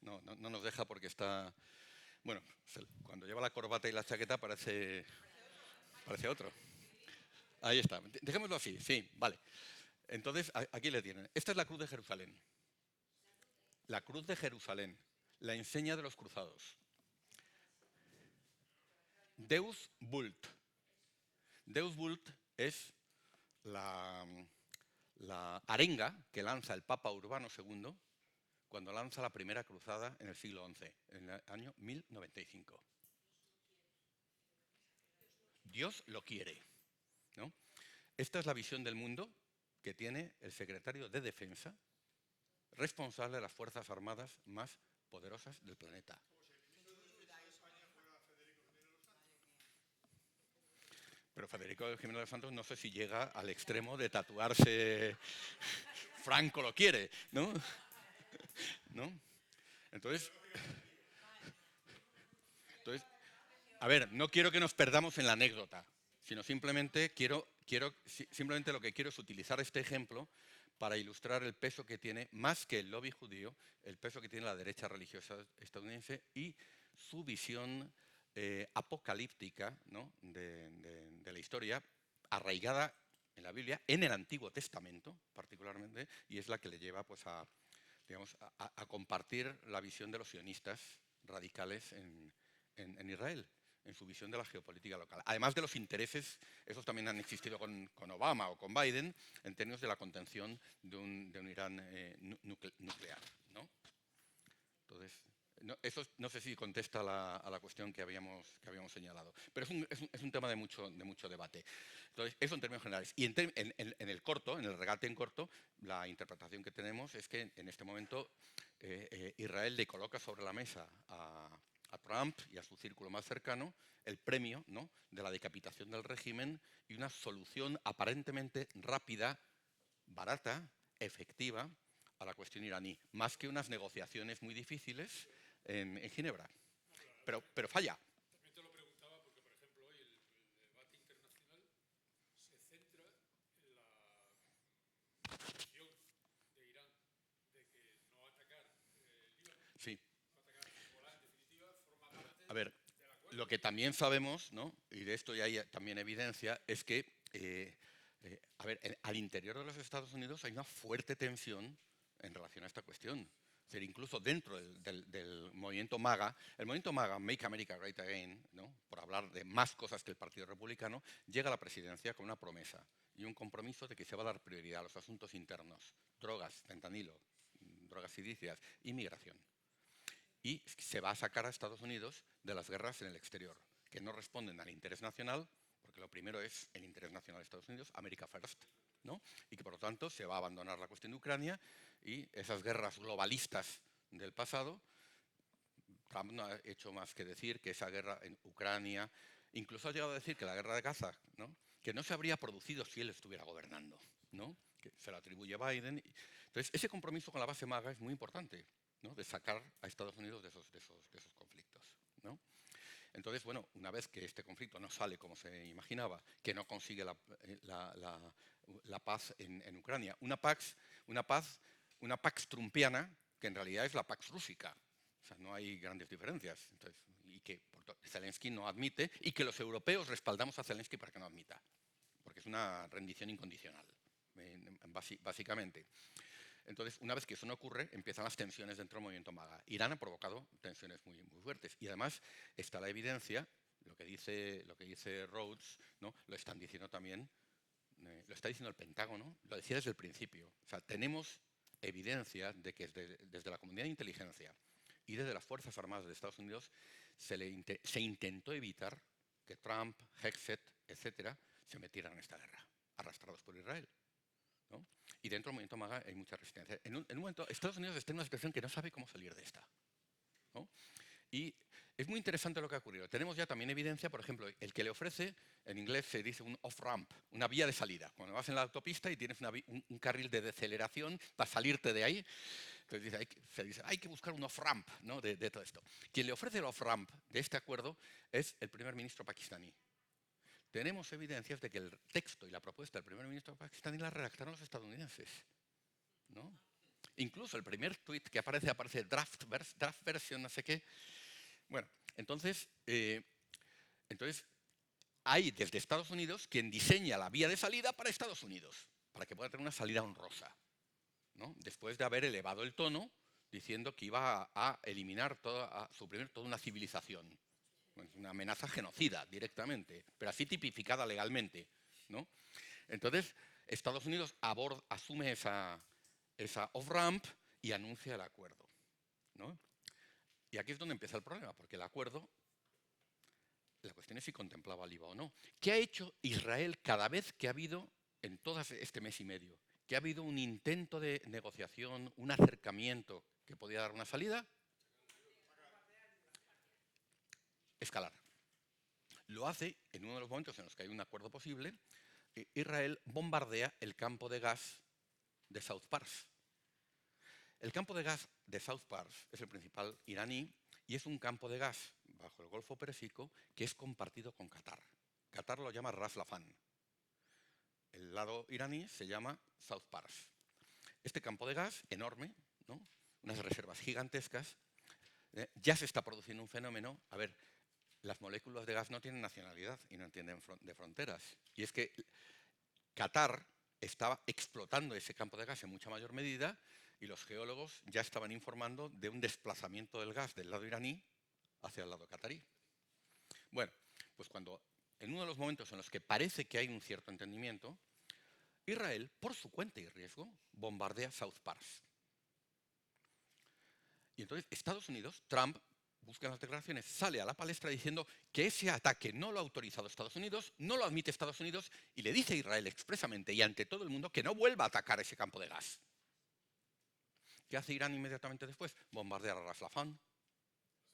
No nos deja porque está... Bueno, cuando lleva la corbata y la chaqueta parece otro. Ahí está. Dejémoslo así, sí, vale. Entonces, aquí le tienen. Esta es la cruz de Jerusalén. La cruz de Jerusalén, la enseña de los cruzados. Deus Vult. Deus Vult es la arenga que lanza el Papa Urbano II cuando lanza la primera cruzada en el siglo XI, en el año 1095. Dios lo quiere, ¿no? Esta es la visión del mundo que tiene el secretario de Defensa, responsable de las fuerzas armadas más poderosas del planeta. Pero Federico Jiménez de los Santos no sé si llega al extremo de tatuarse Franco lo quiere, ¿no? ¿No? Entonces, a ver, no quiero que nos perdamos en la anécdota, sino simplemente simplemente lo que quiero es utilizar este ejemplo para ilustrar el peso que tiene, más que el lobby judío, el peso que tiene la derecha religiosa estadounidense y su visión apocalíptica, ¿no?, de la historia, arraigada en la Biblia, en el Antiguo Testamento particularmente, y es la que le lleva pues, digamos, a compartir la visión de los sionistas radicales en Israel, en su visión de la geopolítica local. Además de los intereses, esos también han existido con Obama o con Biden, en términos de la contención de un Irán nuclear, ¿no? Entonces, eso no sé si contesta a la cuestión que habíamos señalado, pero es un tema de mucho debate. Entonces, eso en términos generales. Y en el corto, en el regate en corto, la interpretación que tenemos es que en este momento Israel le coloca sobre la mesa a Trump y a su círculo más cercano el premio, ¿no?, de la decapitación del régimen y una solución aparentemente rápida, barata, efectiva a la cuestión iraní, más que unas negociaciones muy difíciles en Ginebra. Pero falla. También te lo preguntaba porque, por ejemplo, hoy el debate internacional se centra en la posición de Irán de que no atacar Líbano, Sí. no atacar Hezbolá, en definitiva, forma parte A ver, del acuerdo. lo que también sabemos, ¿no?, y de esto ya hay también evidencia, es que a ver, al interior de los Estados Unidos hay una fuerte tensión en relación a esta cuestión. Es decir, incluso dentro del movimiento MAGA, el movimiento MAGA, Make America Great Again, ¿no?, por hablar de más cosas que el Partido Republicano, llega a la presidencia con una promesa y un compromiso de que se va a dar prioridad a los asuntos internos, drogas, fentanilo, drogas silíceas, inmigración. Y se va a sacar a Estados Unidos de las guerras en el exterior, que no responden al interés nacional, porque lo primero es el interés nacional de Estados Unidos, America First, ¿no?, y que por lo tanto se va a abandonar la cuestión de Ucrania y esas guerras globalistas del pasado. Trump no ha hecho más que decir que esa guerra en Ucrania, incluso ha llegado a decir que la guerra de Gaza, ¿no?, que no se habría producido si él estuviera gobernando, ¿no?, que se lo atribuye a Biden. Entonces, ese compromiso con la base MAGA es muy importante, ¿no?, de sacar a Estados Unidos de esos conflictos, ¿no? Entonces, bueno, una vez que este conflicto no sale como se imaginaba, que no consigue la paz en Ucrania, una Pax trumpiana, que en realidad es la Pax rússica, o sea, no hay grandes diferencias, entonces, y que Zelensky no admite, y que los europeos respaldamos a Zelensky para que no admita, porque es una rendición incondicional, básicamente. Entonces, una vez que eso no ocurre, empiezan las tensiones dentro del movimiento MAGA. Irán ha provocado tensiones muy fuertes. Y además está la evidencia, lo que dice Rhodes, ¿no?, lo están diciendo también, lo está diciendo el Pentágono, lo decía desde el principio. O sea, tenemos evidencia de que desde la comunidad de inteligencia y desde las Fuerzas Armadas de Estados Unidos se intentó evitar que Trump, Hegseth, etcétera, se metieran en esta guerra, arrastrados por Israel, ¿no? Y dentro del movimiento MAGA hay mucha resistencia. En un momento, Estados Unidos está en una situación que no sabe cómo salir de esta, ¿no? Y es muy interesante lo que ha ocurrido. Tenemos ya también evidencia, por ejemplo, el que le ofrece, en inglés se dice un off-ramp, una vía de salida. Cuando vas en la autopista y tienes un carril de deceleración para salirte de ahí, entonces se dice, hay que buscar un off-ramp, ¿no?, de todo esto. Quien le ofrece el off-ramp de este acuerdo es el primer ministro pakistaní. Tenemos evidencias de que el texto y la propuesta del primer ministro pakistaní la redactaron los estadounidenses, ¿no? Incluso el primer tuit que aparece draft version, no sé qué. Bueno, entonces hay desde Estados Unidos quien diseña la vía de salida para Estados Unidos, para que pueda tener una salida honrosa, ¿no?, después de haber elevado el tono diciendo que iba a eliminar, a suprimir toda una civilización. Una amenaza genocida directamente, pero así tipificada legalmente, ¿no? Entonces, Estados Unidos asume esa off-ramp y anuncia el acuerdo, ¿no? Y aquí es donde empieza el problema, porque el acuerdo, la cuestión es si contemplaba al IVA o no. ¿Qué ha hecho Israel cada vez que ha habido, en todo este mes y medio, que ha habido un intento de negociación, un acercamiento que podía dar una salida? Escalar. Lo hace en uno de los momentos en los que hay un acuerdo posible. Israel bombardea el campo de gas de South Pars. El campo de gas de South Pars es el principal iraní y es un campo de gas bajo el Golfo Pérsico que es compartido con Qatar. Qatar lo llama Ras Laffan. El lado iraní se llama South Pars. Este campo de gas, enorme, ¿no?, unas reservas gigantescas, ya se está produciendo un fenómeno. A ver, las moléculas de gas no tienen nacionalidad y no entienden de fronteras. Y es que Qatar estaba explotando ese campo de gas en mucha mayor medida y los geólogos ya estaban informando de un desplazamiento del gas del lado iraní hacia el lado catarí. Bueno, pues en uno de los momentos en los que parece que hay un cierto entendimiento, Israel, por su cuenta y riesgo, bombardea South Pars. Y entonces Estados Unidos, Trump, busca las declaraciones, sale a la palestra diciendo que ese ataque no lo ha autorizado Estados Unidos, no lo admite Estados Unidos y le dice a Israel expresamente y ante todo el mundo que no vuelva a atacar ese campo de gas. ¿Qué hace Irán inmediatamente después? Bombardear a Ras Laffan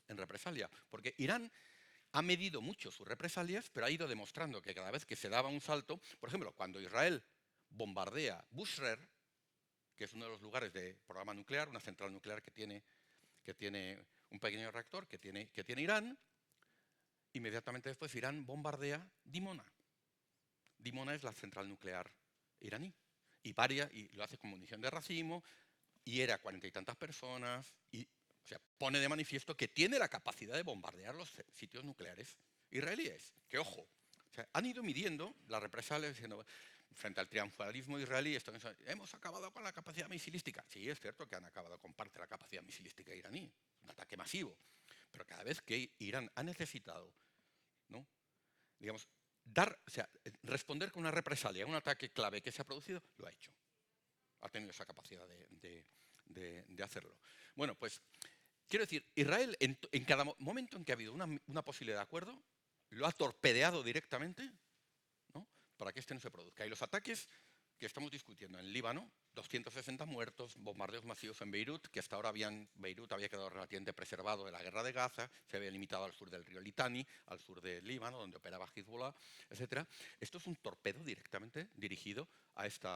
en represalia, porque Irán ha medido mucho sus represalias, pero ha ido demostrando que cada vez que se daba un salto, por ejemplo, cuando Israel bombardea Bushehr, que es uno de los lugares de programa nuclear, una central nuclear que tiene un pequeño reactor que tiene Irán, inmediatamente después Irán bombardea Dimona. Dimona es la central nuclear iraní. Y lo hace con munición de racimo, hiere a 40 y tantas personas, o sea, pone de manifiesto que tiene la capacidad de bombardear los sitios nucleares israelíes. Que ojo, o sea, han ido midiendo las represalias diciendo, frente al triunfalismo israelí, hemos acabado con la capacidad misilística. Sí, es cierto que han acabado con parte de la capacidad misilística iraní, un ataque masivo. Pero cada vez que Irán ha necesitado, ¿no?, digamos, responder con una represalia a un ataque clave que se ha producido, lo ha hecho. Ha tenido esa capacidad de hacerlo. Bueno, pues quiero decir, Israel en cada momento en que ha habido una posibilidad de acuerdo, lo ha torpedeado directamente, ¿no?, para que este no se produzca. Y los ataques que estamos discutiendo en Líbano, 260 muertos, bombardeos masivos en Beirut, que hasta ahora Beirut había quedado relativamente preservado de la guerra de Gaza, se había limitado al sur del río Litani, al sur de Líbano, donde operaba Hezbollah, etc. Esto es un torpedo directamente dirigido a este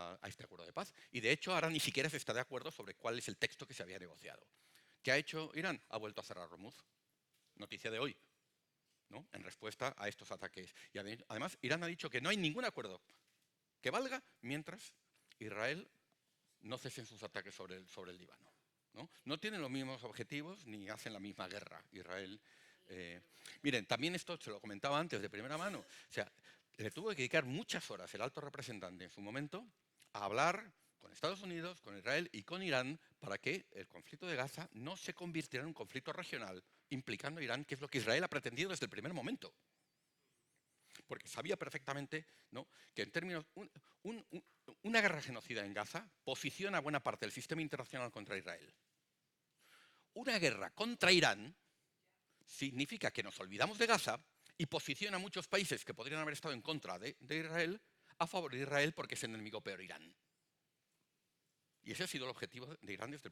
acuerdo de paz. Y de hecho ahora ni siquiera se está de acuerdo sobre cuál es el texto que se había negociado. ¿Qué ha hecho Irán? Ha vuelto a cerrar Hormuz. Noticia de hoy, ¿no?, en respuesta a estos ataques. Y además Irán ha dicho que no hay ningún acuerdo que valga mientras Israel no cesen sus ataques sobre el Líbano. No tienen los mismos objetivos ni hacen la misma guerra. Israel. Miren, también esto se lo comentaba antes de primera mano. O sea, le tuvo que dedicar muchas horas el alto representante en su momento a hablar con Estados Unidos, con Israel y con Irán para que el conflicto de Gaza no se convirtiera en un conflicto regional implicando a Irán, que es lo que Israel ha pretendido desde el primer momento. Porque sabía perfectamente, ¿no?, que en términos... una guerra genocida en Gaza posiciona a buena parte del sistema internacional contra Israel. Una guerra contra Irán significa que nos olvidamos de Gaza y posiciona a muchos países que podrían haber estado en contra de Israel a favor de Israel porque es enemigo peor Irán. Y ese ha sido el objetivo de Israel desde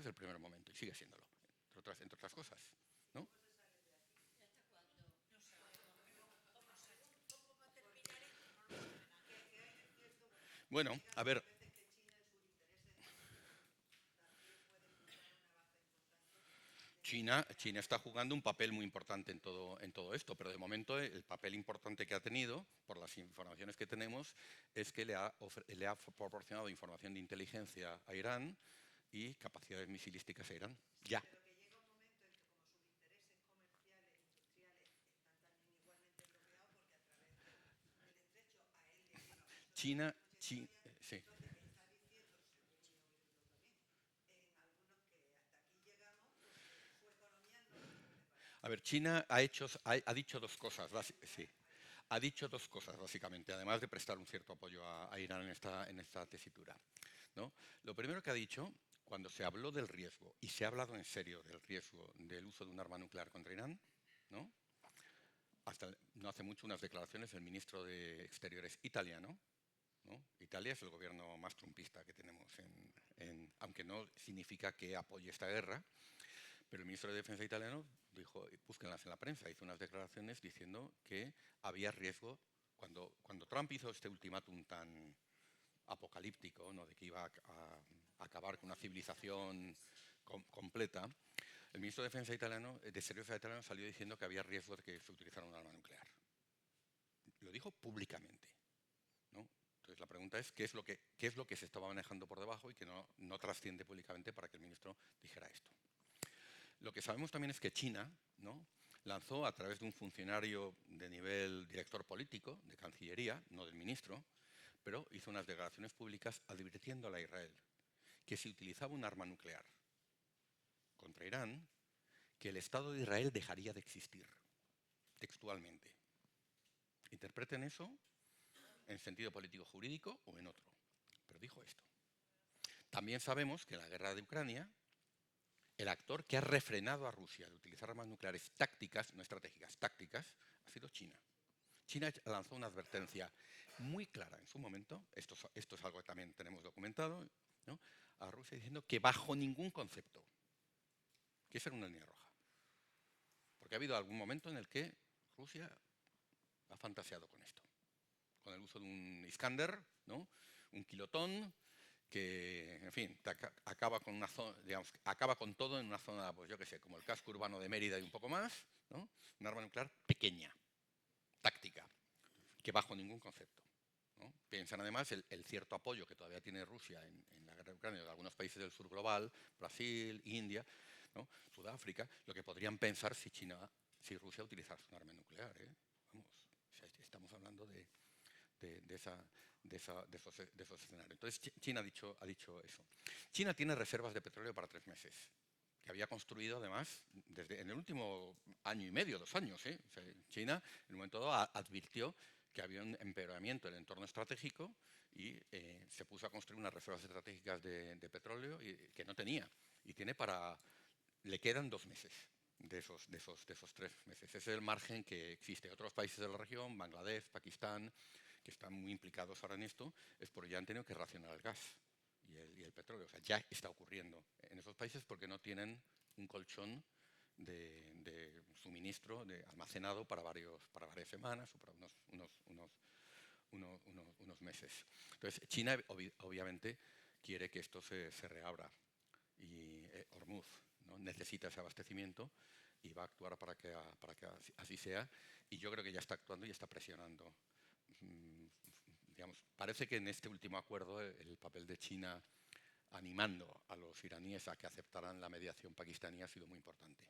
el primer momento y sigue siéndolo, entre otras cosas, ¿no? Bueno, a ver. China está jugando un papel muy importante en todo esto, pero de momento el papel importante que ha tenido, por las informaciones que tenemos, es que le ha proporcionado información de inteligencia a Irán y capacidades misilísticas a Irán. Ya. China, sí. A ver, China ha dicho dos cosas, sí. Ha dicho dos cosas, básicamente, además de prestar un cierto apoyo a Irán en esta tesitura, ¿no? Lo primero que ha dicho, cuando se habló del riesgo, y se ha hablado en serio del riesgo del uso de un arma nuclear contra Irán, ¿no?, hasta no hace mucho unas declaraciones del ministro de Exteriores italiano, ¿no? Italia es el gobierno más trumpista que tenemos, aunque no significa que apoye esta guerra, pero el ministro de Defensa italiano dijo, búsquenlas en la prensa, hizo unas declaraciones diciendo que había riesgo, cuando Trump hizo este ultimátum tan apocalíptico, ¿no?, de que iba a acabar con una civilización completa, el ministro de Defensa italiano, de Exteriores italiano, salió diciendo que había riesgo de que se utilizara un arma nuclear. Lo dijo públicamente, ¿no? Entonces la pregunta es ¿qué es lo que se estaba manejando por debajo y que no trasciende públicamente para que el ministro dijera esto? Lo que sabemos también es que China, ¿no?, lanzó a través de un funcionario de nivel director político, de Cancillería, no del ministro, pero hizo unas declaraciones públicas advirtiéndole a Israel que si utilizaba un arma nuclear contra Irán, que el Estado de Israel dejaría de existir, textualmente. Interpreten eso en sentido político-jurídico o en otro, pero dijo esto. También sabemos que en la guerra de Ucrania, el actor que ha refrenado a Rusia de utilizar armas nucleares tácticas, no estratégicas, tácticas, ha sido China. China lanzó una advertencia muy clara en su momento, esto es algo que también tenemos documentado, ¿no?, a Rusia diciendo que bajo ningún concepto, que esa era una línea roja. Porque ha habido algún momento en el que Rusia ha fantaseado con esto, con el uso de un Iskander, ¿no?, un kilotón, que, en fin, acaba con una zona, digamos, acaba con todo en una zona, pues yo qué sé, como el casco urbano de Mérida y un poco más, ¿no?, un arma nuclear pequeña, táctica, que bajo ningún concepto, ¿no? Piensan además el cierto apoyo que todavía tiene Rusia en la guerra de Ucrania de algunos países del sur global, Brasil, India, ¿no?, Sudáfrica, lo que podrían pensar si Rusia utilizase un arma nuclear, ¿eh? Vamos, o sea, estamos hablando de esos escenarios. Entonces, China ha dicho eso. China tiene reservas de petróleo para 3 meses, que había construido además en el último año y medio, 2 años, ¿eh? O sea, China en un momento dado advirtió que había un empeoramiento del entorno estratégico y se puso a construir unas reservas estratégicas de petróleo que no tenía. Y le quedan 2 meses de esos 3 meses. Ese es el margen que existe. Otros países de la región, Bangladesh, Pakistán, que están muy implicados ahora en esto, es porque ya han tenido que racionar el gas y el petróleo. O sea, ya está ocurriendo en esos países porque no tienen un colchón de suministro almacenado para varias semanas o para unos meses. Entonces, China obviamente quiere que esto se reabra y Hormuz, ¿no?, necesita ese abastecimiento y va a actuar para que así sea, y yo creo que ya está actuando y está presionando. Digamos, parece que en este último acuerdo el papel de China animando a los iraníes a que aceptaran la mediación pakistaní ha sido muy importante.